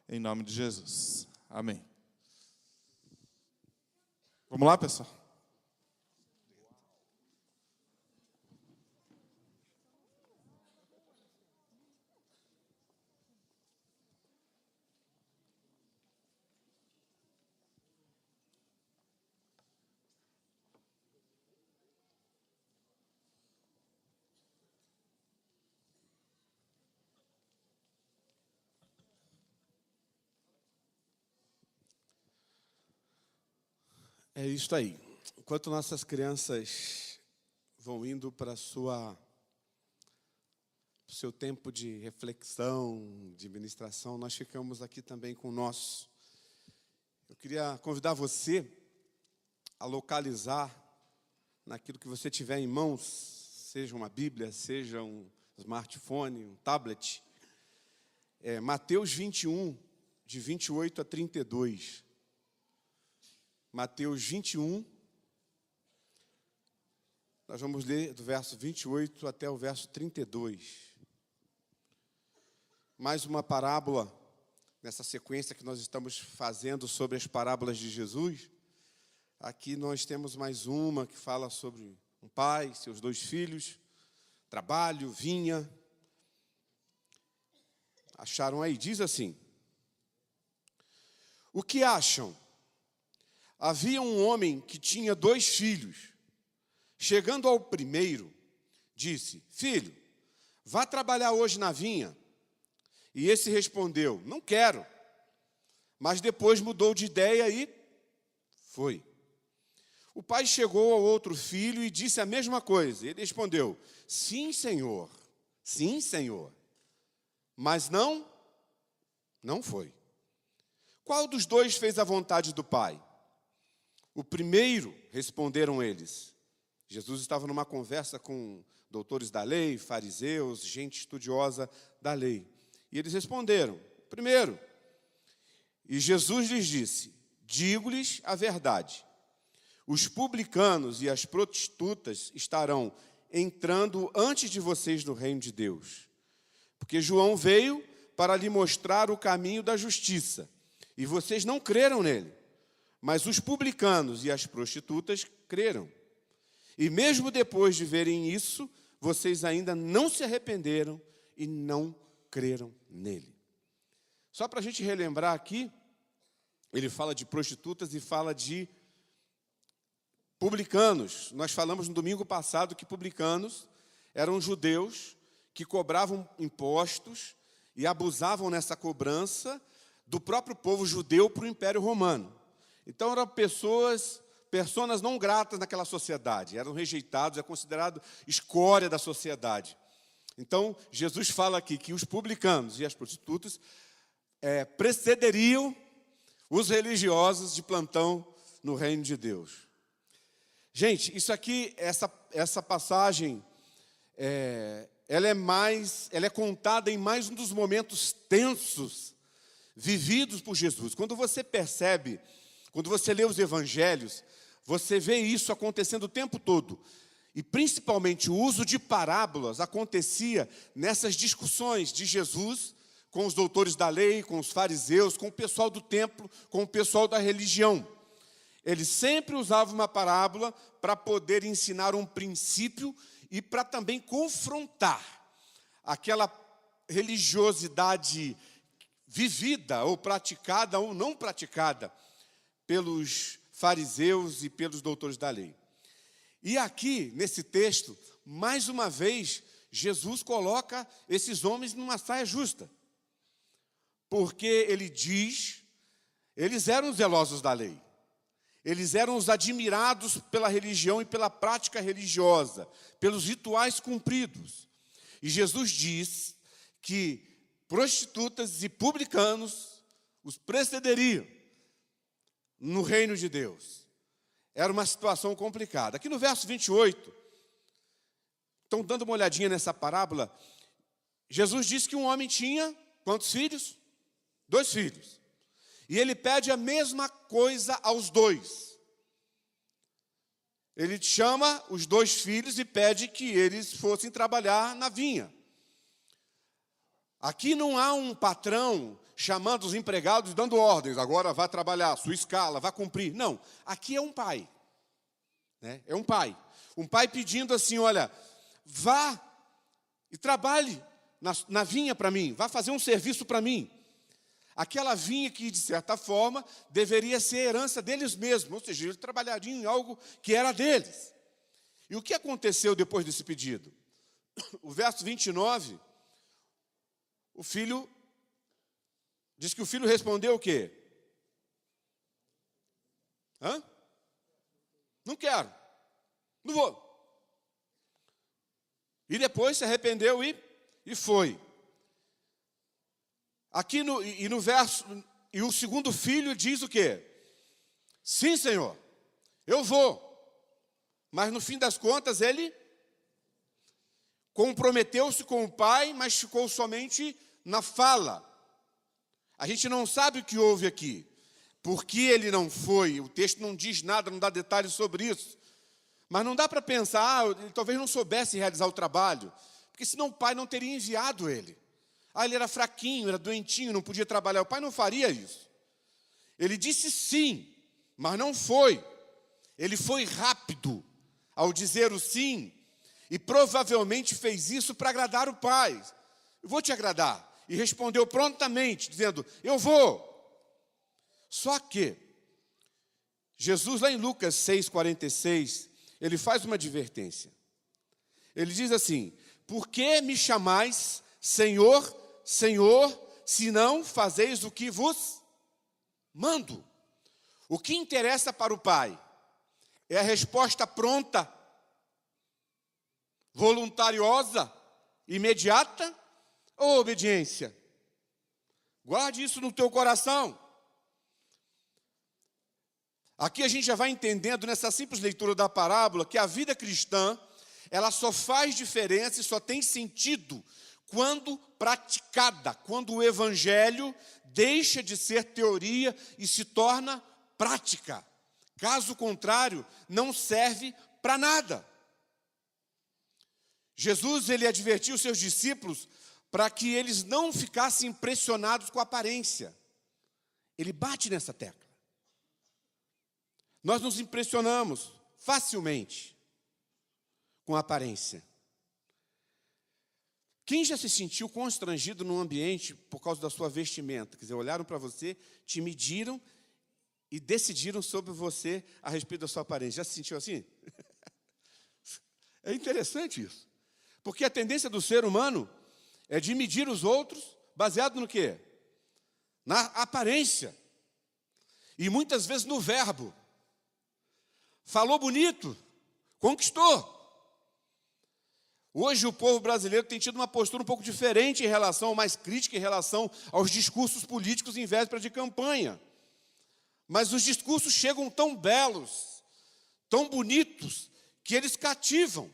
Em nome de Jesus. Amém. Vamos lá, pessoal? É isso aí. Enquanto nossas crianças vão indo para o seu tempo de reflexão, de ministração, nós ficamos aqui também com o nosso. Eu queria convidar você a localizar naquilo que você tiver em mãos, seja uma Bíblia, seja um smartphone, um tablet, Mateus 21, de 28 a 32. Mateus 21, nós vamos ler do verso 28 até o verso 32. Mais uma parábola, nessa sequência que nós estamos fazendo sobre as parábolas de Jesus. Aqui nós temos mais uma que fala sobre um pai, seus 2 filhos, trabalho, vinha. Acharam aí? Diz assim: o que acham? Havia um homem que tinha 2 filhos. Chegando ao primeiro, disse: filho, vá trabalhar hoje na vinha. E esse respondeu: não quero. Mas depois mudou de ideia e foi. O pai chegou ao outro filho e disse a mesma coisa. Ele respondeu: sim, senhor. Sim, senhor. Mas não foi. Qual dos 2 fez a vontade do pai? O primeiro, responderam eles. Jesus estava numa conversa com doutores da lei, fariseus, gente estudiosa da lei. E eles responderam: primeiro. E Jesus lhes disse: digo-lhes a verdade. Os publicanos e as prostitutas estarão entrando antes de vocês no reino de Deus. Porque João veio para lhe mostrar o caminho da justiça, e vocês não creram nele, mas os publicanos e as prostitutas creram. E mesmo depois de verem isso, vocês ainda não se arrependeram e não creram nele. Só para a gente relembrar aqui, ele fala de prostitutas e fala de publicanos. Nós falamos no domingo passado que publicanos eram judeus que cobravam impostos e abusavam nessa cobrança do próprio povo judeu para o Império Romano. Então eram personas não gratas naquela sociedade, eram rejeitados, é considerado escória da sociedade. Então Jesus fala aqui que os publicanos e as prostitutas precederiam os religiosos de plantão no reino de Deus. Gente, isso aqui, essa passagem, ela é contada em mais um dos momentos tensos vividos por Jesus. Quando você percebe, quando você lê os evangelhos, você vê isso acontecendo o tempo todo. E principalmente o uso de parábolas acontecia nessas discussões de Jesus com os doutores da lei, com os fariseus, com o pessoal do templo, com o pessoal da religião. Ele sempre usava uma parábola para poder ensinar um princípio e para também confrontar aquela religiosidade vivida ou praticada ou não praticada pelos fariseus e pelos doutores da lei. E aqui, nesse texto, mais uma vez, Jesus coloca esses homens numa saia justa. Porque ele diz, eles eram zelosos da lei. Eles eram os admirados pela religião e pela prática religiosa, pelos rituais cumpridos. E Jesus diz que prostitutas e publicanos os precederiam no reino de Deus. Era uma situação complicada. Aqui no verso 28, estão dando uma olhadinha nessa parábola, Jesus disse que um homem tinha quantos filhos? 2 filhos. E ele pede a mesma coisa aos 2. Ele chama os 2 filhos e pede que eles fossem trabalhar na vinha. Aqui não há um patrão chamando os empregados e dando ordens. Agora vá trabalhar, sua escala, vá cumprir. Não, aqui é um pai. Né? É um pai. Um pai pedindo assim, olha, vá e trabalhe na vinha para mim. Vá fazer um serviço para mim. Aquela vinha que, de certa forma, deveria ser herança deles mesmos. Ou seja, eles trabalhariam em algo que era deles. E o que aconteceu depois desse pedido? O verso 29, o filho, diz que o filho respondeu o quê? Não quero, não vou. E depois se arrependeu e foi. Aqui no verso, e o segundo filho diz o quê? Sim, Senhor, eu vou. Mas no fim das contas ele comprometeu-se com o pai, mas ficou somente na fala. A gente não sabe o que houve aqui. Por que ele não foi? O texto não diz nada, não dá detalhes sobre isso. Mas não dá para pensar, ele talvez não soubesse realizar o trabalho, porque senão o pai não teria enviado ele. Ele era fraquinho, era doentinho, não podia trabalhar. O pai não faria isso. Ele disse sim, mas não foi. Ele foi rápido ao dizer o sim e provavelmente fez isso para agradar o pai. Eu vou te agradar. E respondeu prontamente, dizendo, eu vou. Só que Jesus, lá em Lucas 6,46, ele faz uma advertência. Ele diz assim, por que me chamais Senhor, Senhor, se não fazeis o que vos mando? O que interessa para o Pai é a resposta pronta, voluntariosa, imediata ou obediência? Guarde isso no teu coração. Aqui a gente já vai entendendo nessa simples leitura da parábola que a vida cristã, ela só faz diferença e só tem sentido quando praticada, quando o evangelho deixa de ser teoria e se torna prática. Caso contrário, não serve para nada. Jesus, ele advertiu os seus discípulos para que eles não ficassem impressionados com a aparência. Ele bate nessa tecla. Nós nos impressionamos facilmente com a aparência. Quem já se sentiu constrangido num ambiente por causa da sua vestimenta? Quer dizer, olharam para você, te mediram e decidiram sobre você a respeito da sua aparência. Já se sentiu assim? É interessante isso. Porque a tendência do ser humano é de medir os outros baseado no quê? Na aparência. E muitas vezes no verbo. Falou bonito, conquistou. Hoje o povo brasileiro tem tido uma postura um pouco diferente em relação, mais crítica em relação aos discursos políticos em véspera de campanha. Mas os discursos chegam tão belos, tão bonitos, que eles cativam.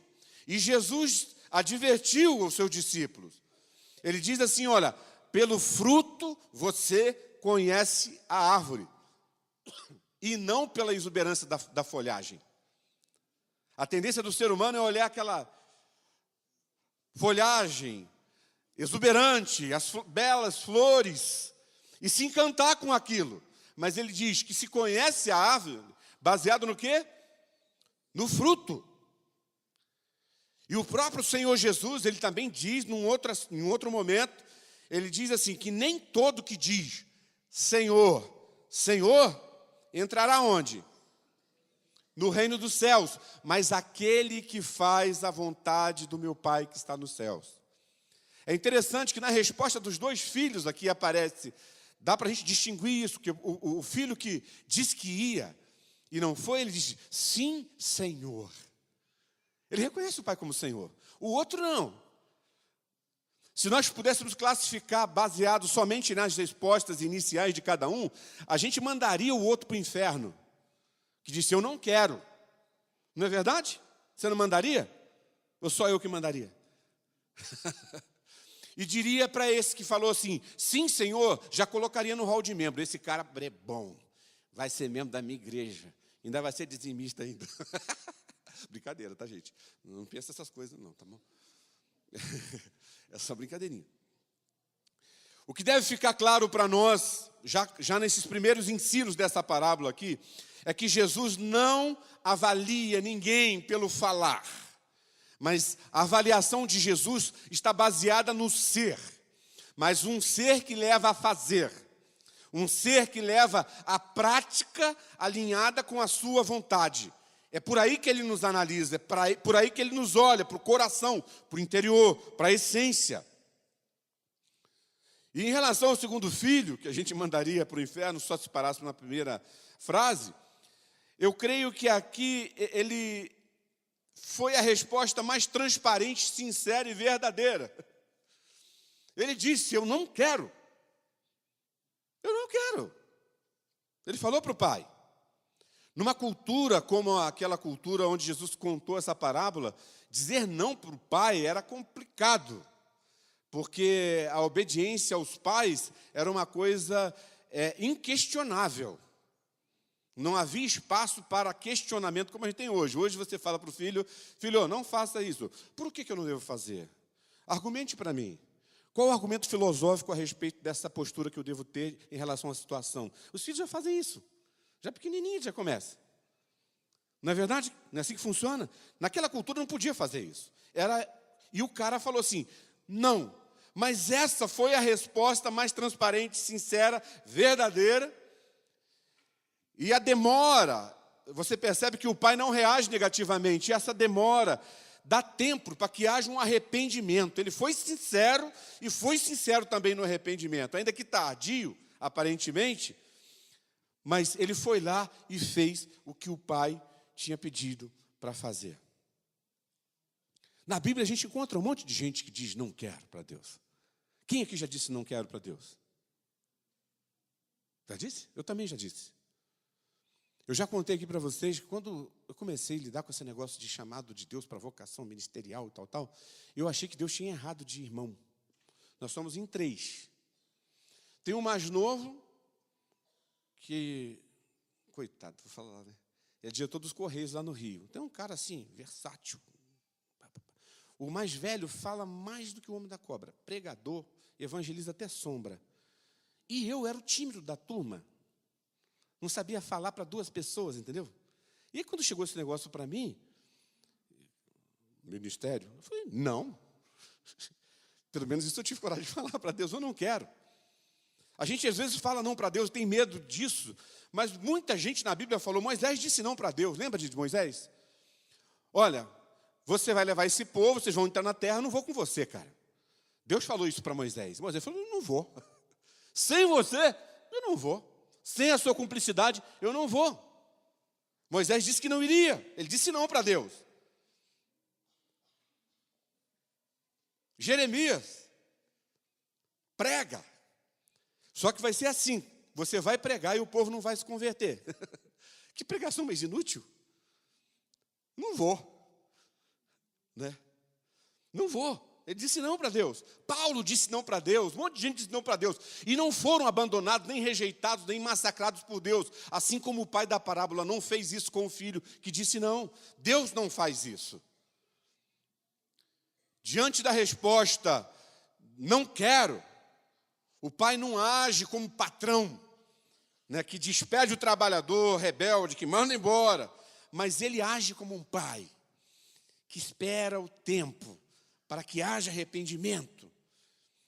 E Jesus advertiu os seus discípulos. Ele diz assim, olha, pelo fruto você conhece a árvore, e não pela exuberância da folhagem. A tendência do ser humano é olhar aquela folhagem exuberante, as belas flores, e se encantar com aquilo. Mas ele diz que se conhece a árvore baseado no quê? No fruto. E o próprio Senhor Jesus, ele também diz, em outro momento, ele diz assim, que nem todo que diz Senhor, Senhor, entrará onde? No reino dos céus, mas aquele que faz a vontade do meu Pai que está nos céus. É interessante que na resposta dos dois filhos aqui aparece, dá para a gente distinguir isso, que o filho que disse que ia e não foi, ele diz, sim, Senhor. Ele reconhece o Pai como Senhor. O outro não. Se nós pudéssemos classificar baseado somente nas respostas iniciais de cada um, a gente mandaria o outro para o inferno, que disse, eu não quero. Não é verdade? Você não mandaria? Ou só eu que mandaria? E diria para esse que falou assim, sim, Senhor, já colocaria no hall de membro. Esse cara é bom, vai ser membro da minha igreja, ainda vai ser dizimista ainda. Brincadeira, tá, gente? Não pensa essas coisas não, tá bom? É só brincadeirinha. O que deve ficar claro para nós, já nesses primeiros ensinos dessa parábola aqui, é que Jesus não avalia ninguém pelo falar, mas a avaliação de Jesus está baseada no ser, mas um ser que leva a fazer, um ser que leva a prática alinhada com a sua vontade. É por aí que ele nos analisa, é por aí que ele nos olha, para o coração, para o interior, para a essência. E em relação ao segundo filho, que a gente mandaria para o inferno, só se parasse na primeira frase, eu creio que aqui ele foi a resposta mais transparente, sincera e verdadeira. Ele disse, eu não quero. Eu não quero. Ele falou para o pai. Numa cultura como aquela cultura onde Jesus contou essa parábola, dizer não para o pai era complicado, porque a obediência aos pais era uma coisa inquestionável. Não havia espaço para questionamento como a gente tem hoje. Hoje você fala para o filho, filho, não faça isso. Por que eu não devo fazer? Argumente para mim. Qual o argumento filosófico a respeito dessa postura que eu devo ter em relação à situação? Os filhos já fazem isso. Já pequenininho já começa. Não é verdade? Não é assim que funciona? Naquela cultura não podia fazer isso. E o cara falou assim, não. Mas essa foi a resposta mais transparente, sincera, verdadeira. E a demora, você percebe que o pai não reage negativamente. E essa demora dá tempo para que haja um arrependimento. Ele foi sincero e foi sincero também no arrependimento. Ainda que tardio, aparentemente, mas ele foi lá e fez o que o pai tinha pedido para fazer. Na Bíblia a gente encontra um monte de gente que diz não quero para Deus. Quem aqui já disse não quero para Deus? Já disse? Eu também já disse. Eu já contei aqui para vocês que quando eu comecei a lidar com esse negócio de chamado de Deus para vocação ministerial e tal, eu achei que Deus tinha errado de irmão. Nós somos em 3. Tem um mais novo, que, coitado, vou falar, né? É diretor dos Correios lá no Rio. Tem um cara assim, versátil. O mais velho fala mais do que o homem da cobra. Pregador, evangeliza até sombra. E eu era o tímido da turma. Não sabia falar para 2 pessoas, entendeu? E aí, quando chegou esse negócio para mim, ministério, eu falei, não. Pelo menos isso eu tive coragem de falar para Deus, eu não quero. A gente às vezes fala não para Deus, tem medo disso, mas muita gente na Bíblia falou, Moisés disse não para Deus, lembra de Moisés? Olha, você vai levar esse povo, vocês vão entrar na terra, eu não vou com você, cara. Deus falou isso para Moisés. Moisés falou, eu não vou. Sem você, eu não vou. Sem a sua cumplicidade, eu não vou. Moisés disse que não iria, ele disse não para Deus. Jeremias, prega. Só que vai ser assim, você vai pregar e o povo não vai se converter. Que pregação mais inútil. Não vou. Né? Não vou. Ele disse não para Deus. Paulo disse não para Deus. Um monte de gente disse não para Deus. E não foram abandonados, nem rejeitados, nem massacrados por Deus. Assim como o pai da parábola não fez isso com o filho que disse não. Deus não faz isso. Diante da resposta, não quero, o pai não age como patrão, né, que despede o trabalhador rebelde, que manda embora. Mas ele age como um pai, que espera o tempo para que haja arrependimento.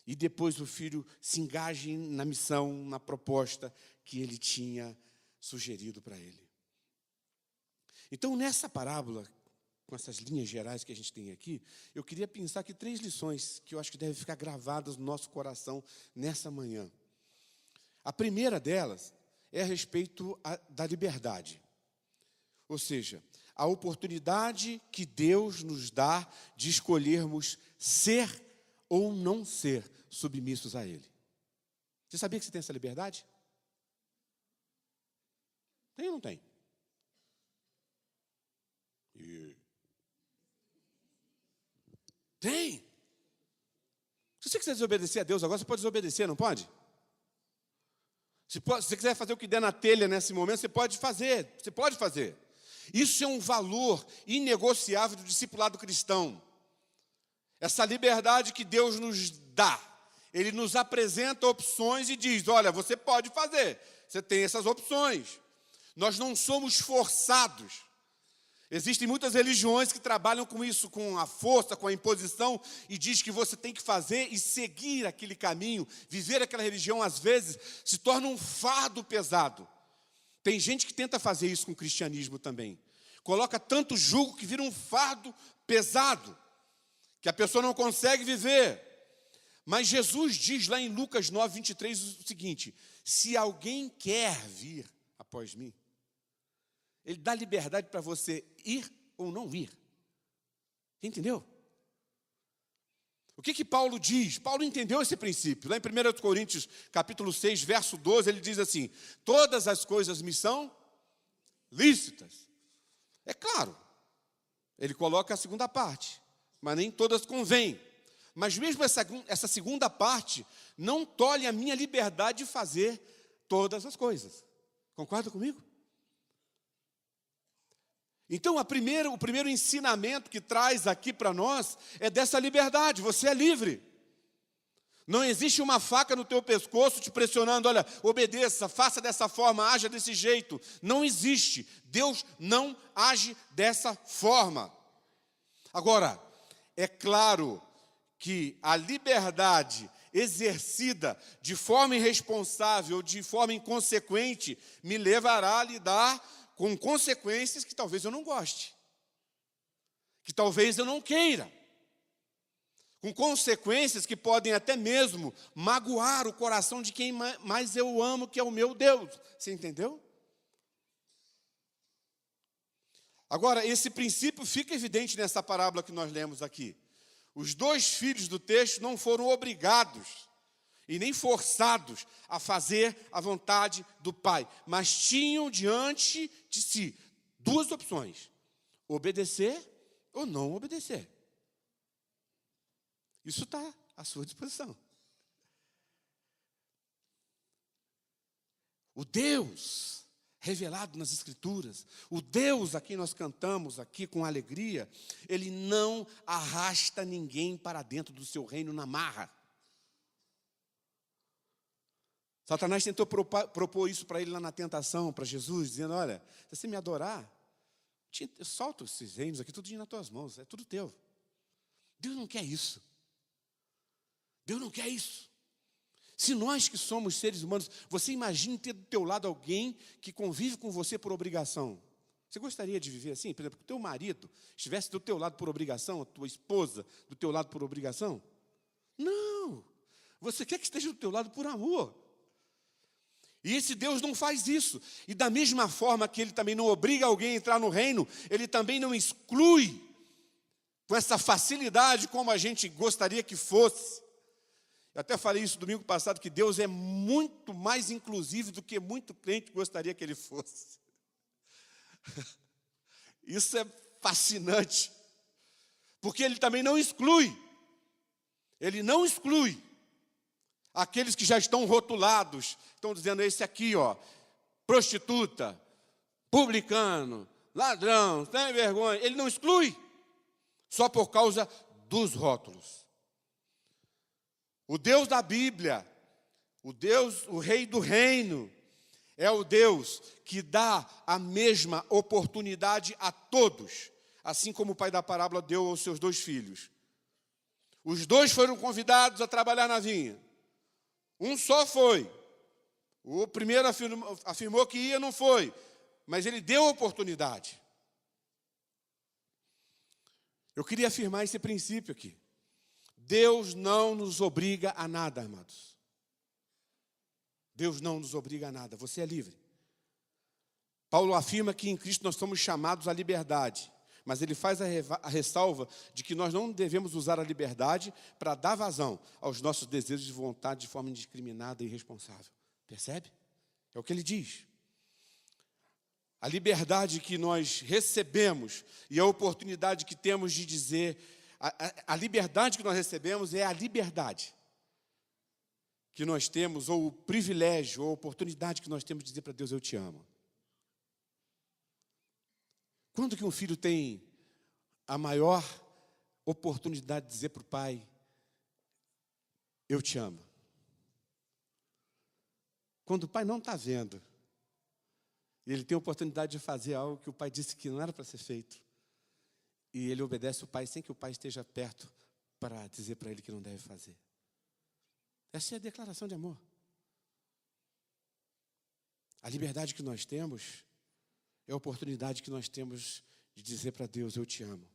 E depois o filho se engaje na missão, na proposta que ele tinha sugerido para ele. Então, nessa parábola, com essas linhas gerais que a gente tem aqui, eu queria pensar aqui 3 lições que eu acho que devem ficar gravadas no nosso coração nessa manhã. A primeira delas é a respeito da liberdade. Ou seja, a oportunidade que Deus nos dá de escolhermos ser ou não ser submissos a Ele. Você sabia que você tem essa liberdade? Tem ou não tem? Tem. Se você quiser desobedecer a Deus agora, você pode desobedecer, não pode? Se você quiser fazer o que der na telha nesse momento, você pode fazer. Você pode fazer. Isso é um valor inegociável do discipulado cristão. Essa liberdade que Deus nos dá. Ele nos apresenta opções e diz, olha, você pode fazer. Você tem essas opções. Nós não somos forçados. Existem muitas religiões que trabalham com isso, com a força, com a imposição, e diz que você tem que fazer e seguir aquele caminho. Viver aquela religião, às vezes, se torna um fardo pesado. Tem gente que tenta fazer isso com o cristianismo também. Coloca tanto jugo que vira um fardo pesado, que a pessoa não consegue viver. Mas Jesus diz lá em Lucas 9, 23 o seguinte, se alguém quer vir após mim, Ele dá liberdade para você ir ou não ir. Entendeu? O que Paulo diz? Paulo entendeu esse princípio. Lá em 1 Coríntios, capítulo 6, verso 12, ele diz assim, todas as coisas me são lícitas. É claro, ele coloca a segunda parte, mas nem todas convêm. Mas mesmo essa segunda parte não tolhe a minha liberdade de fazer todas as coisas. Concorda comigo? Então, o primeiro ensinamento que traz aqui para nós é dessa liberdade, você é livre. Não existe uma faca no teu pescoço te pressionando, olha, obedeça, faça dessa forma, haja desse jeito. Não existe. Deus não age dessa forma. Agora, é claro que a liberdade exercida de forma irresponsável, de forma inconsequente, me levará a lidar com consequências que talvez eu não goste, que talvez eu não queira, com consequências que podem até mesmo magoar o coração de quem mais eu amo, que é o meu Deus. Você entendeu? Agora, esse princípio fica evidente nessa parábola que nós lemos aqui. Os 2 filhos do texto não foram obrigados e nem forçados a fazer a vontade do pai, mas tinham diante de si 2 opções, obedecer ou não obedecer. Isso está à sua disposição. O Deus revelado nas Escrituras. O Deus a quem nós cantamos aqui com alegria, Ele não arrasta ninguém para dentro do seu reino na marra. Satanás tentou propor isso para ele lá na tentação, para Jesus, dizendo, olha, se você me adorar, eu solto esses reinos aqui, tudo nas tuas mãos, é tudo teu. Deus não quer isso. Deus não quer isso. Se nós que somos seres humanos, você imagine ter do teu lado alguém que convive com você por obrigação. Você gostaria de viver assim? Por exemplo, que o teu marido estivesse do teu lado por obrigação, a tua esposa do teu lado por obrigação? Não. Você quer que esteja do teu lado por amor. E esse Deus não faz isso. E da mesma forma que Ele também não obriga alguém a entrar no reino, Ele também não exclui com essa facilidade como a gente gostaria que fosse. Eu até falei isso domingo passado, que Deus é muito mais inclusivo do que muito crente gostaria que Ele fosse. Isso é fascinante. Porque Ele também não exclui. Ele não exclui aqueles que já estão rotulados. Estão dizendo, esse aqui, ó, prostituta, publicano, ladrão, tem vergonha. Ele não exclui. Só por causa dos rótulos. O Deus da Bíblia, o Rei do Reino, é o Deus que dá a mesma oportunidade a todos, assim como o pai da parábola deu aos seus 2 filhos. Os 2 foram convidados a trabalhar na vinha. Um só foi. O primeiro afirmou que ia, não foi, mas ele deu a oportunidade. Eu queria afirmar esse princípio aqui. Deus não nos obriga a nada, amados. Deus não nos obriga a nada, você é livre. Paulo afirma que em Cristo nós somos chamados à liberdade, mas ele faz a ressalva de que nós não devemos usar a liberdade para dar vazão aos nossos desejos de vontade de forma indiscriminada e irresponsável. Percebe? É o que ele diz. A liberdade que nós recebemos e a oportunidade que temos de dizer, a liberdade que nós recebemos é a liberdade que nós temos, ou o privilégio, ou a oportunidade que nós temos de dizer para Deus, eu te amo. Quando que um filho tem a maior oportunidade de dizer para o pai, eu te amo? Quando o pai não está vendo, e ele tem a oportunidade de fazer algo que o pai disse que não era para ser feito, e ele obedece o pai sem que o pai esteja perto para dizer para ele que não deve fazer. Essa é a declaração de amor. A liberdade que nós temos é a oportunidade que nós temos de dizer para Deus, eu te amo.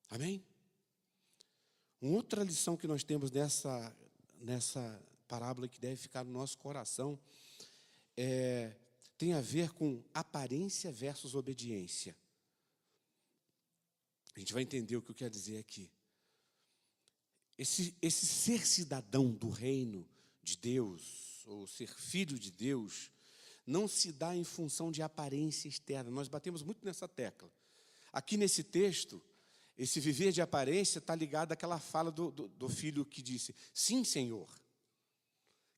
Amém? Uma outra lição que nós temos nessa parábola que deve ficar no nosso coração tem a ver com aparência versus obediência. A gente vai entender o que eu quero dizer aqui. Esse ser cidadão do reino de Deus, ou ser filho de Deus, não se dá em função de aparência externa. Nós batemos muito nessa tecla. Aqui nesse texto, esse viver de aparência está ligado àquela fala do filho que disse, sim, Senhor,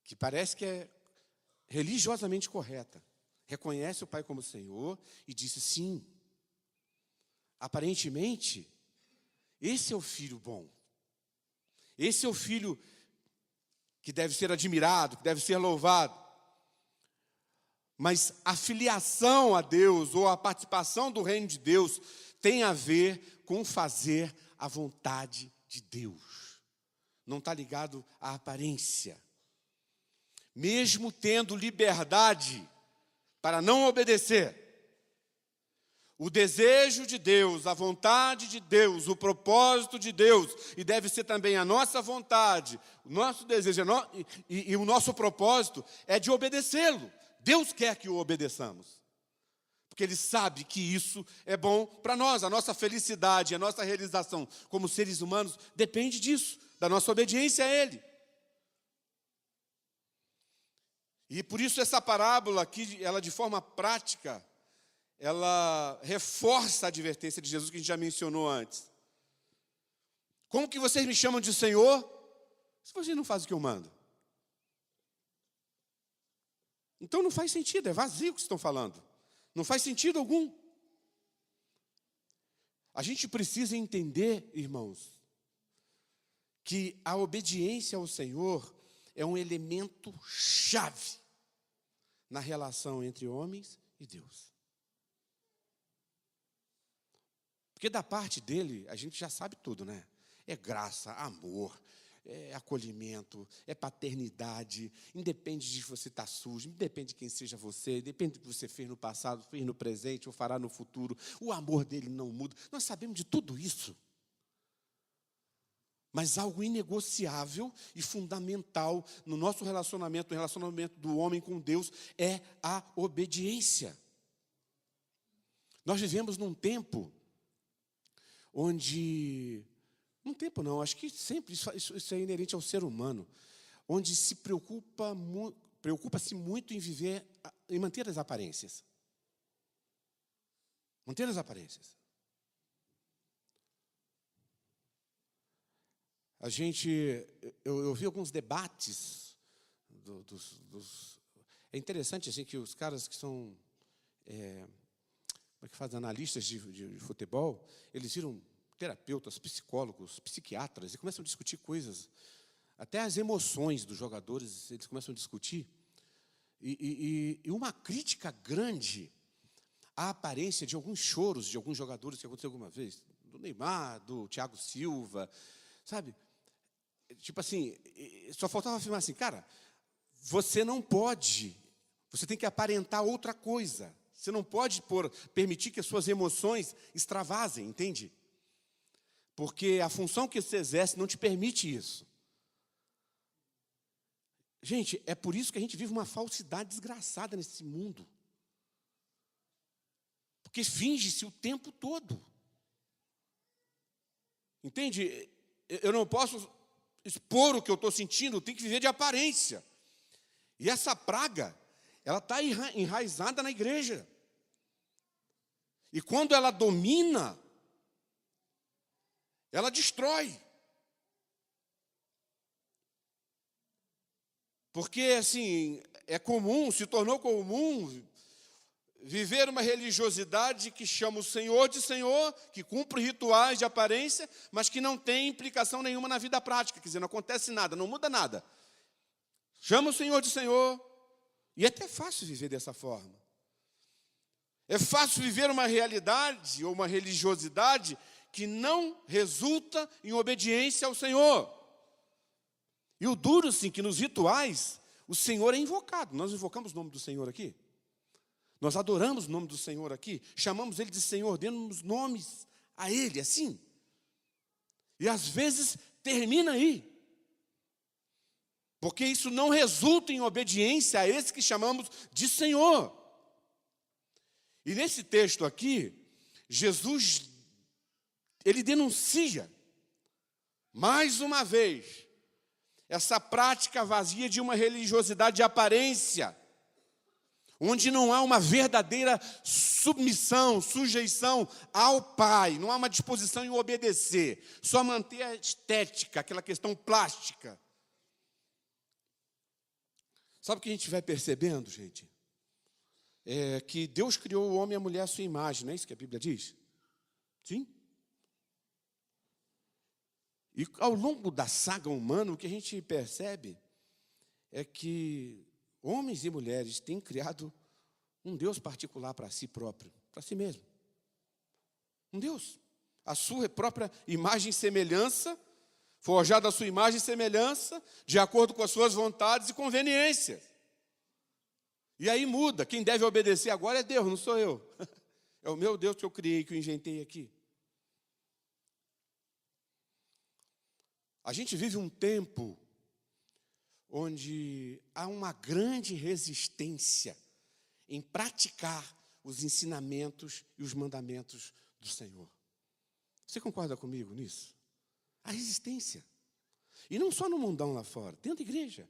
que parece que é religiosamente correta. Reconhece o pai como Senhor e disse, sim. Aparentemente, esse é o filho bom. Esse é o filho que deve ser admirado, que deve ser louvado. Mas a filiação a Deus, ou a participação do reino de Deus, tem a ver com fazer a vontade de Deus. Não está ligado à aparência. Mesmo tendo liberdade para não obedecer, o desejo de Deus, a vontade de Deus, o propósito de Deus, e deve ser também a nossa vontade, o nosso desejo e o nosso propósito é de obedecê-lo. Deus quer que o obedeçamos, porque Ele sabe que isso é bom para nós, a nossa felicidade, a nossa realização como seres humanos depende disso, da nossa obediência a Ele. E por isso essa parábola aqui, ela de forma prática, ela reforça a advertência de Jesus que a gente já mencionou antes. Como que vocês me chamam de Senhor, se vocês não fazem o que eu mando? Então não faz sentido, é vazio o que estão falando. Não faz sentido algum. A gente precisa entender, irmãos, que a obediência ao Senhor é um elemento chave na relação entre homens e Deus. Porque da parte dele, a gente já sabe tudo, né? É graça, amor, é acolhimento, é paternidade, independe de você estar sujo, independe de quem seja você, depende do que você fez no passado, fez no presente ou fará no futuro. O amor dele não muda. Nós sabemos de tudo isso. Mas algo inegociável e fundamental no nosso relacionamento, no relacionamento do homem com Deus, é a obediência. Nós vivemos num tempo onde... Num tempo não, acho que sempre isso é inerente ao ser humano, onde se preocupa-se muito em viver, em manter as aparências. Manter as aparências. Eu vi alguns debates é interessante assim, que os caras que são como é que faz, analistas de futebol, eles viram terapeutas, psicólogos, psiquiatras, e começam a discutir coisas, até as emoções dos jogadores, eles começam a discutir, e uma crítica grande à aparência de alguns choros de alguns jogadores que aconteceu alguma vez, do Neymar, do Thiago Silva, sabe? Tipo assim, só faltava afirmar assim, cara, você não pode, você tem que aparentar outra coisa, você não pode permitir que as suas emoções extravasem, entende? Porque a função que você exerce não te permite isso. Gente, é por isso que a gente vive uma falsidade desgraçada nesse mundo. Porque finge-se o tempo todo. Entende? Eu não posso expor o que eu estou sentindo, eu tenho que viver de aparência. E essa praga, ela está enraizada na igreja. E quando ela domina, ela destrói. Porque, assim, se tornou comum viver uma religiosidade que chama o Senhor de Senhor, que cumpre rituais de aparência, mas que não tem implicação nenhuma na vida prática. Quer dizer, não acontece nada, não muda nada. Chama o Senhor de Senhor, e é até fácil viver dessa forma. É fácil viver uma realidade ou uma religiosidade que não resulta em obediência ao Senhor. E o duro, sim, que nos rituais, o Senhor é invocado. Nós invocamos o nome do Senhor aqui. Nós adoramos o nome do Senhor aqui. Chamamos Ele de Senhor, demos nomes a Ele, assim. E às vezes termina aí. Porque isso não resulta em obediência a esse que chamamos de Senhor. E nesse texto aqui, Jesus, ele denuncia, mais uma vez, essa prática vazia de uma religiosidade de aparência, onde não há uma verdadeira submissão, sujeição ao Pai, não há uma disposição em obedecer, só manter a estética, aquela questão plástica. Sabe o que a gente vai percebendo, gente? É que Deus criou o homem e a mulher à sua imagem, não é isso que a Bíblia diz? Sim? E ao longo da saga humana, o que a gente percebe é que homens e mulheres têm criado um Deus particular para si próprio, para si mesmo. Um Deus. A sua própria imagem e semelhança, forjada a sua imagem e semelhança, de acordo com as suas vontades e conveniências. E aí muda, quem deve obedecer agora é Deus, não sou eu. É o meu Deus que eu criei, que eu inventei aqui. A gente vive um tempo onde há uma grande resistência em praticar os ensinamentos e os mandamentos do Senhor. Você concorda comigo nisso? A resistência. E não só no mundão lá fora, dentro da igreja.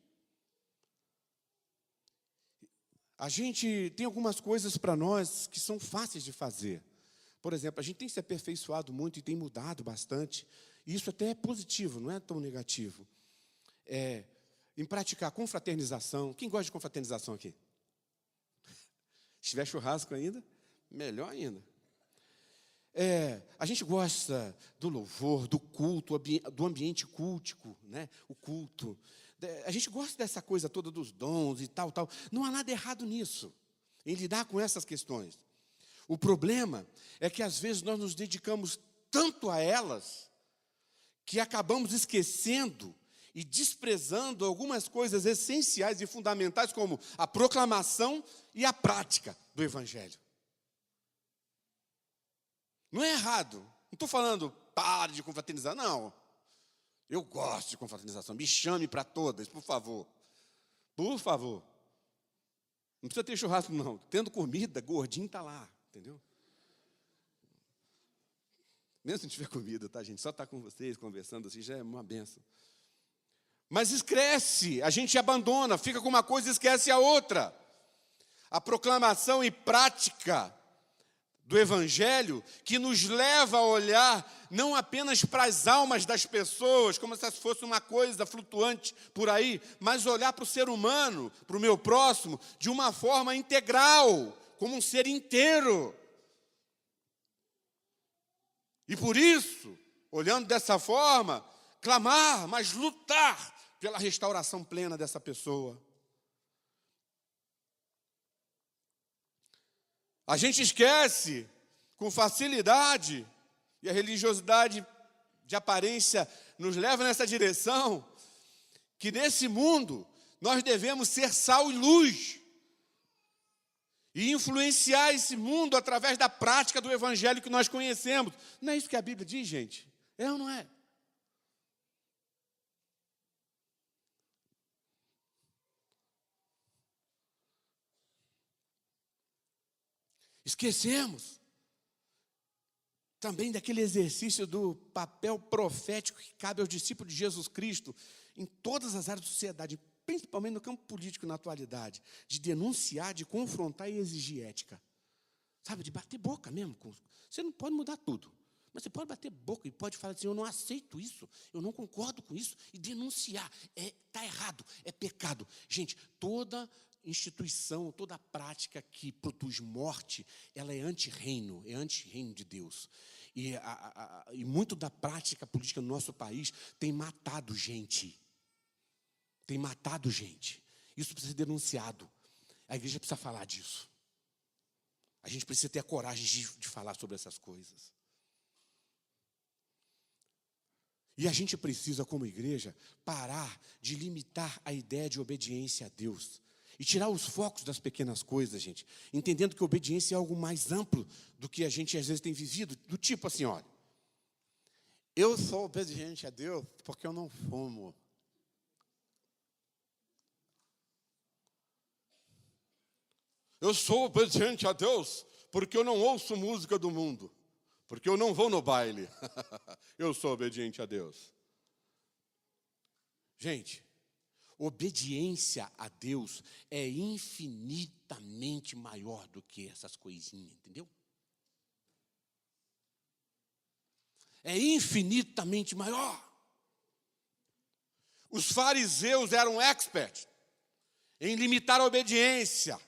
A gente tem algumas coisas para nós que são fáceis de fazer. Por exemplo, a gente tem se aperfeiçoado muito e tem mudado bastante. E isso até é positivo, não é tão negativo. Em praticar confraternização. Quem gosta de confraternização aqui? Se tiver churrasco ainda, Melhor ainda. A gente gosta do louvor, do culto, do ambiente cultico, né? O culto. A gente gosta dessa coisa toda dos dons e tal. Não há nada errado nisso, em lidar com essas questões. O problema é que, às vezes, nós nos dedicamos tanto a elas que acabamos esquecendo e desprezando algumas coisas essenciais e fundamentais, como a proclamação e a prática do Evangelho. Não é errado. Não estou falando, pare de confraternizar, não. Eu gosto de confraternização. Me chame para todas, por favor. Por favor. Não precisa ter churrasco, não. Tendo comida, gordinho está lá, entendeu? Mesmo se não tiver comida, tá, gente? Só estar com vocês, conversando assim, já é uma benção. Mas esquece, a gente abandona, fica com uma coisa e esquece a outra. A proclamação e prática do Evangelho, que nos leva a olhar não apenas para as almas das pessoas, como se fosse uma coisa flutuante por aí, mas olhar para o ser humano, para o meu próximo, de uma forma integral, como um ser inteiro. E por isso, olhando dessa forma, clamar, mas lutar pela restauração plena dessa pessoa. A gente esquece com facilidade, e a religiosidade de aparência nos leva nessa direção, que nesse mundo nós devemos ser sal e luz, e influenciar esse mundo através da prática do Evangelho que nós conhecemos. Não é isso que a Bíblia diz, gente? É ou não é? Esquecemos também daquele exercício do papel profético que cabe aos discípulos de Jesus Cristo em todas as áreas da sociedade, principalmente no campo político na atualidade, de denunciar, de confrontar e exigir ética. Sabe, de bater boca mesmo. Você não pode mudar tudo, mas você pode bater boca e pode falar assim, eu não aceito isso, eu não concordo com isso, e denunciar. Está errado, é pecado. Gente, toda instituição, toda prática que produz morte, ela é anti-reino de Deus. E muito da prática política no nosso país tem matado gente. Tem matado gente. Isso precisa ser denunciado. A igreja precisa falar disso. A gente precisa ter a coragem de falar sobre essas coisas. E a gente precisa, como igreja, parar de limitar a ideia de obediência a Deus. E tirar os focos das pequenas coisas, gente. Entendendo que a obediência é algo mais amplo do que a gente às vezes tem vivido. Do tipo assim, olha. Eu sou obediente a Deus porque eu não fumo. Eu sou obediente a Deus porque eu não ouço música do mundo. Porque eu não vou no baile. Eu sou obediente a Deus. Gente, obediência a Deus é infinitamente maior do que essas coisinhas, entendeu? É infinitamente maior. Os fariseus eram experts em limitar a obediência.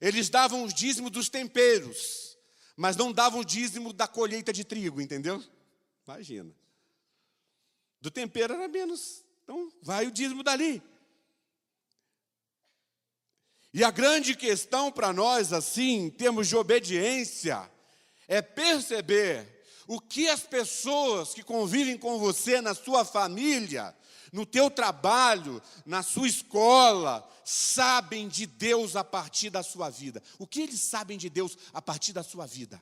Eles davam o dízimo dos temperos, mas não davam o dízimo da colheita de trigo, entendeu? Imagina. Do tempero era menos. Então, vai o dízimo dali. E a grande questão para nós, assim, em termos de obediência, é perceber o que as pessoas que convivem com você na sua família, no teu trabalho, na sua escola, sabem de Deus a partir da sua vida. O que eles sabem de Deus a partir da sua vida?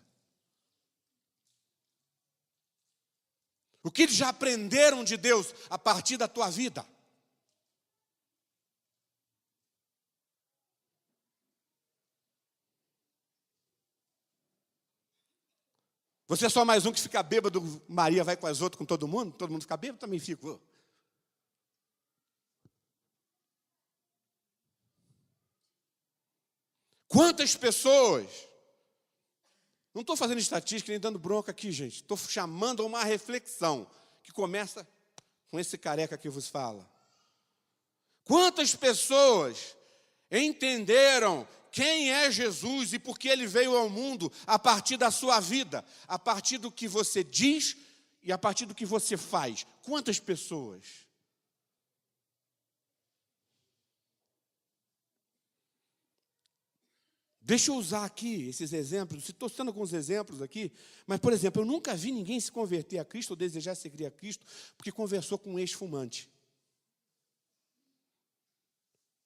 O que eles já aprenderam de Deus a partir da tua vida? Você é só mais um que fica bêbado, Maria vai com as outras, com todo mundo fica bêbado, também fico. Quantas pessoas, não estou fazendo estatística nem dando bronca aqui, gente, estou chamando a uma reflexão, que começa com esse careca que vos fala. Quantas pessoas entenderam quem é Jesus e por que ele veio ao mundo a partir da sua vida, a partir do que você diz e a partir do que você faz. Quantas pessoas? Deixa eu usar aqui esses exemplos, estou citando alguns exemplos aqui, mas, por exemplo, eu nunca vi ninguém se converter a Cristo ou desejar seguir a Cristo porque conversou com um ex-fumante.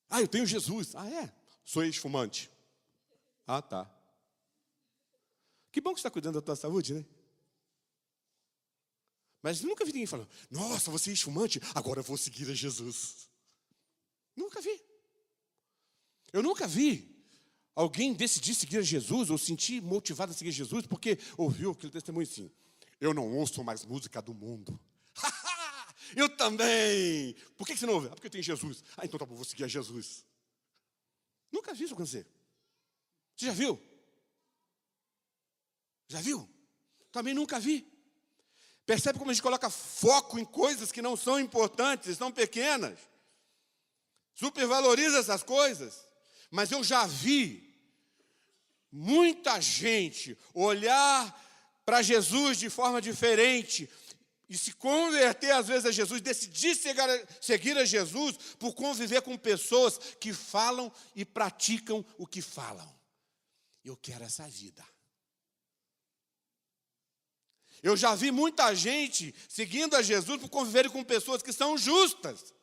Ah, eu tenho Jesus. Ah, é? Sou ex-fumante. Ah, tá. Que bom que você está cuidando da tua saúde, né? Mas nunca vi ninguém falando, nossa, você é ex-fumante? Agora eu vou seguir a Jesus. Nunca vi. Eu nunca vi alguém decidir seguir a Jesus ou sentir motivado a seguir Jesus porque ouviu aquele testemunho assim, eu não ouço mais música do mundo. Eu também. Por que você não ouve? Ah, porque eu tenho Jesus. Ah, então tá bom, vou seguir a Jesus. Nunca vi isso acontecer. Você já viu? Já viu? Também nunca vi. Percebe como a gente coloca foco em coisas que não são importantes, são pequenas. Supervaloriza essas coisas. Mas eu já vi muita gente olhar para Jesus de forma diferente e se converter às vezes a Jesus, decidir seguir a Jesus por conviver com pessoas que falam e praticam o que falam. Eu quero essa vida. Eu já vi muita gente seguindo a Jesus por conviver com pessoas que são justas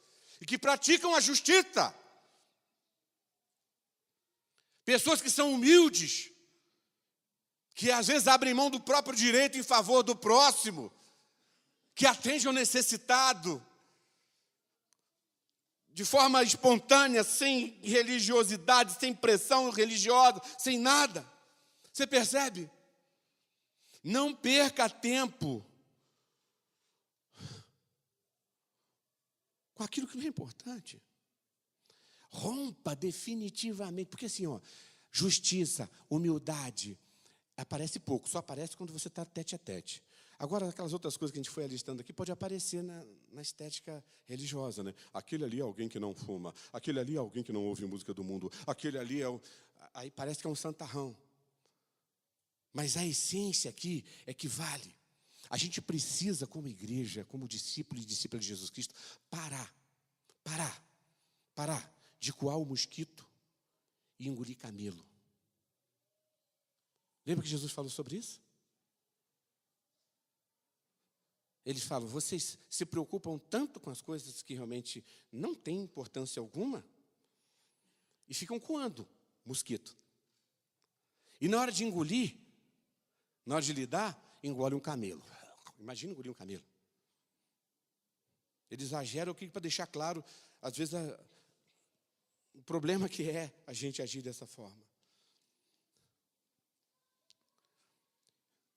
e que praticam a justiça. Pessoas que são humildes, que às vezes abrem mão do próprio direito em favor do próximo, que atendem ao necessitado, de forma espontânea, sem religiosidade, sem pressão religiosa, sem nada. Você percebe? Não perca tempo com aquilo que não é importante. Rompa definitivamente, porque assim, ó, justiça, humildade, aparece pouco, só aparece quando você está tete a tete. Agora, aquelas outras coisas que a gente foi alistando aqui, pode aparecer na estética religiosa, né? Aquele ali é alguém que não fuma, aquele ali é alguém que não ouve música do mundo, aquele ali é aí parece que é um santarrão. Mas a essência aqui é que vale. A gente precisa, como igreja, como discípulo e discípula de Jesus Cristo, parar de coar o mosquito e engolir camelo. Lembra que Jesus falou sobre isso? Eles falam, vocês se preocupam tanto com as coisas que realmente não têm importância alguma e ficam coando mosquito. E na hora de engolir, na hora de lidar, engole um camelo. Imagina engolir um camelo. Ele exagera o que para deixar claro, às vezes, o problema que é a gente agir dessa forma.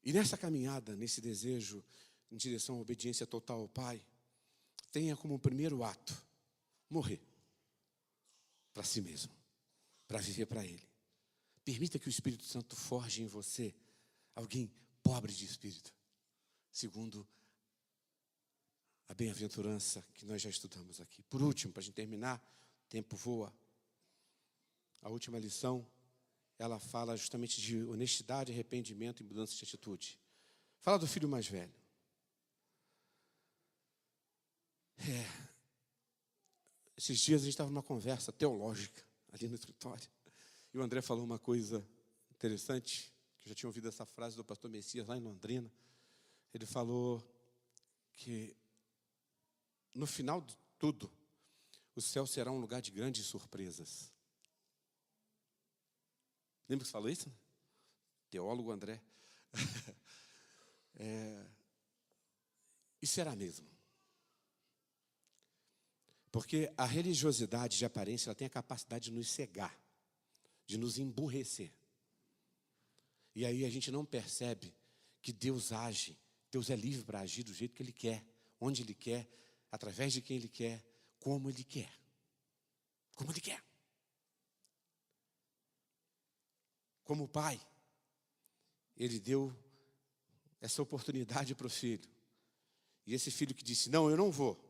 E nessa caminhada, nesse desejo em direção à obediência total ao Pai, tenha como primeiro ato morrer para si mesmo, para viver para Ele. Permita que o Espírito Santo forje em você alguém pobre de espírito, segundo a bem-aventurança que nós já estudamos aqui. Por último, para a gente terminar, o tempo voa. A última lição, ela fala justamente de honestidade, arrependimento e mudança de atitude. Fala do filho mais velho. Esses dias a gente estava numa conversa teológica ali no escritório. E o André falou uma coisa interessante, que eu já tinha ouvido essa frase do pastor Messias lá em Londrina. Ele falou que no final de tudo, o céu será um lugar de grandes surpresas. Lembra que você falou isso? Teólogo André. E será mesmo. Porque a religiosidade de aparência, ela tem a capacidade de nos cegar, de nos emburrecer. E aí a gente não percebe que Deus age, Deus é livre para agir do jeito que Ele quer, onde Ele quer, através de quem Ele quer, como Ele quer. Como Ele quer. Como pai, Ele deu essa oportunidade para o filho. E esse filho que disse, não, eu não vou.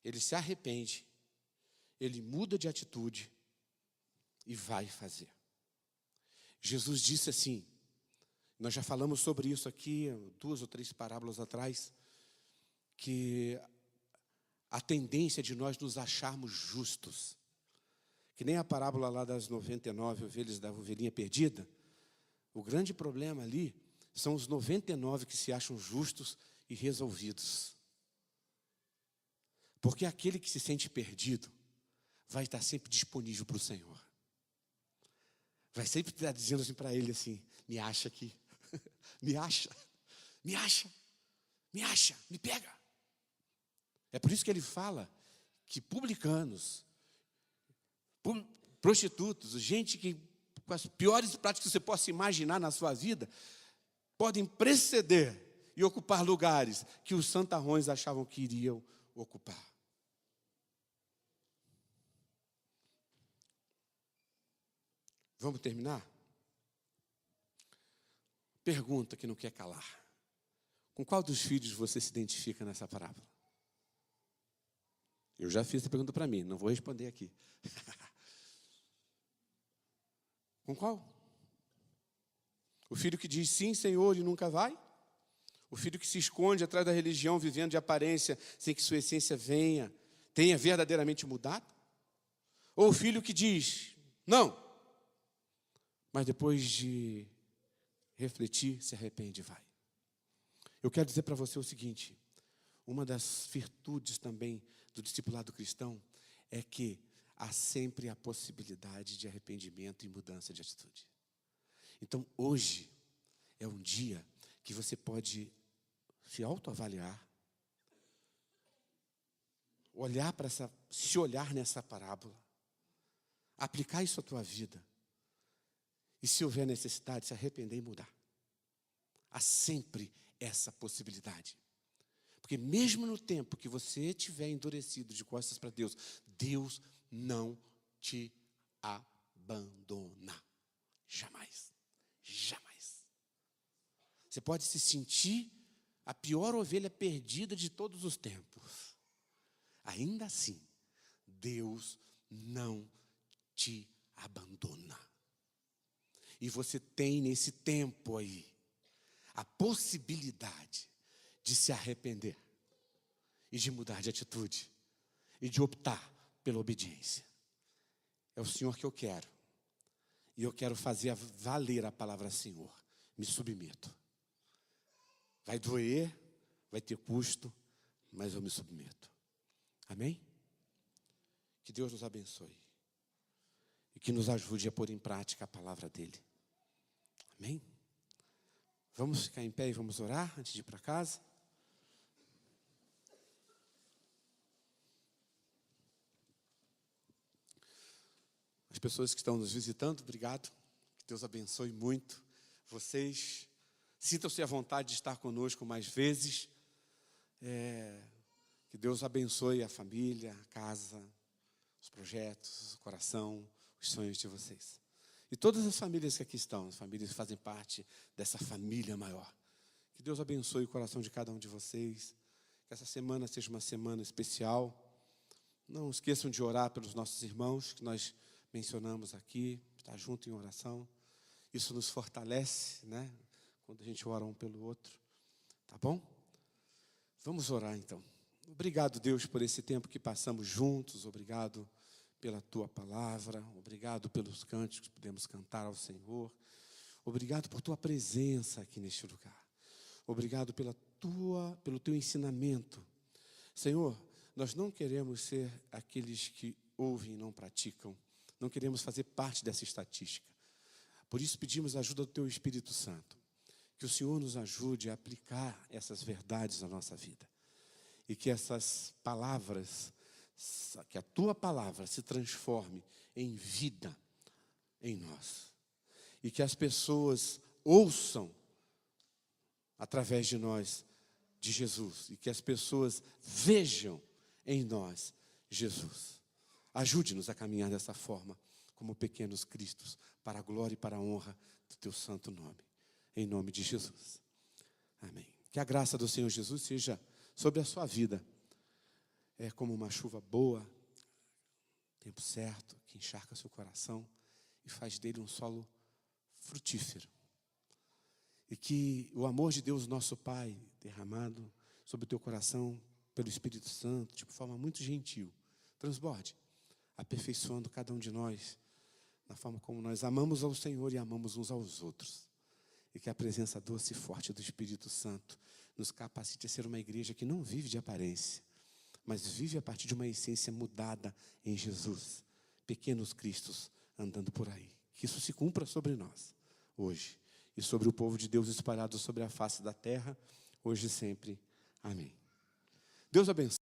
Ele se arrepende, ele muda de atitude e vai fazer. Jesus disse assim, nós já falamos sobre isso aqui 2 ou 3 parábolas atrás, que a tendência de nós nos acharmos justos, que nem a parábola lá das 99 ovelhas da ovelhinha perdida, o grande problema ali são os 99 que se acham justos e resolvidos. Porque aquele que se sente perdido vai estar sempre disponível para o Senhor. Vai sempre estar dizendo assim para ele assim, me acha aqui, me acha, me acha, me acha, me pega. É por isso que ele fala que publicanos, prostitutos, gente que com as piores práticas que você possa imaginar na sua vida, podem preceder e ocupar lugares que os santarrões achavam que iriam ocupar. Vamos terminar? Pergunta que não quer calar. Com qual dos filhos você se identifica nessa parábola? Eu já fiz essa pergunta para mim, não vou responder aqui. Com qual? O filho que diz sim, Senhor, e nunca vai? O filho que se esconde atrás da religião, vivendo de aparência, sem que sua essência tenha verdadeiramente mudado? Ou o filho que diz, não, mas depois de refletir, se arrepende e vai? Eu quero dizer para você o seguinte, uma das virtudes também do discipulado cristão é que há sempre a possibilidade de arrependimento e mudança de atitude. Então, hoje é um dia que você pode se autoavaliar, se olhar nessa parábola, aplicar isso à tua vida e, se houver necessidade, se arrepender e mudar. Há sempre essa possibilidade. Porque mesmo no tempo que você estiver endurecido de costas para Deus, Deus não te abandona. Jamais. Jamais. Você pode se sentir a pior ovelha perdida de todos os tempos. Ainda assim, Deus não te abandona. E você tem nesse tempo aí a possibilidade de se arrepender e de mudar de atitude e de optar pela obediência. É o Senhor que eu quero. E eu quero fazer valer a palavra Senhor. Me submeto. Vai doer, vai ter custo, mas eu me submeto. Amém? Que Deus nos abençoe. E que nos ajude a pôr em prática a palavra dEle. Amém? Vamos ficar em pé e vamos orar antes de ir para casa? As pessoas que estão nos visitando, obrigado. Que Deus abençoe muito vocês. Sintam-se à vontade de estar conosco mais vezes. Que Deus abençoe a família, a casa, os projetos, o coração, os sonhos de vocês. E todas as famílias que aqui estão, as famílias que fazem parte dessa família maior. Que Deus abençoe o coração de cada um de vocês. Que essa semana seja uma semana especial. Não esqueçam de orar pelos nossos irmãos, que nós mencionamos aqui, estar junto em oração. Isso nos fortalece, né? Quando a gente ora um pelo outro. Tá bom? Vamos orar então. Obrigado, Deus, por esse tempo que passamos juntos. Obrigado pela Tua palavra. Obrigado pelos cânticos que podemos cantar ao Senhor. Obrigado por Tua presença aqui neste lugar. Obrigado pelo Teu ensinamento. Senhor, nós não queremos ser aqueles que ouvem e não praticam. Não queremos fazer parte dessa estatística. Por isso pedimos a ajuda do Teu Espírito Santo. Que o Senhor nos ajude a aplicar essas verdades na nossa vida. E que essas palavras, que a Tua palavra se transforme em vida em nós. E que as pessoas ouçam através de nós, de Jesus. E que as pessoas vejam em nós Jesus. Ajude-nos a caminhar dessa forma, como pequenos cristos, para a glória e para a honra do Teu santo nome. Em nome de Jesus. Amém. Que a graça do Senhor Jesus seja sobre a sua vida. É como uma chuva boa, tempo certo, que encharca seu coração e faz dele um solo frutífero. E que o amor de Deus, nosso Pai, derramado sobre o teu coração pelo Espírito Santo, de forma muito gentil, transborde, aperfeiçoando cada um de nós, na forma como nós amamos ao Senhor e amamos uns aos outros. E que a presença doce e forte do Espírito Santo nos capacite a ser uma igreja que não vive de aparência, mas vive a partir de uma essência mudada em Jesus. Pequenos cristos andando por aí. Que isso se cumpra sobre nós, hoje. E sobre o povo de Deus espalhado sobre a face da terra, hoje e sempre. Amém. Deus abençoe.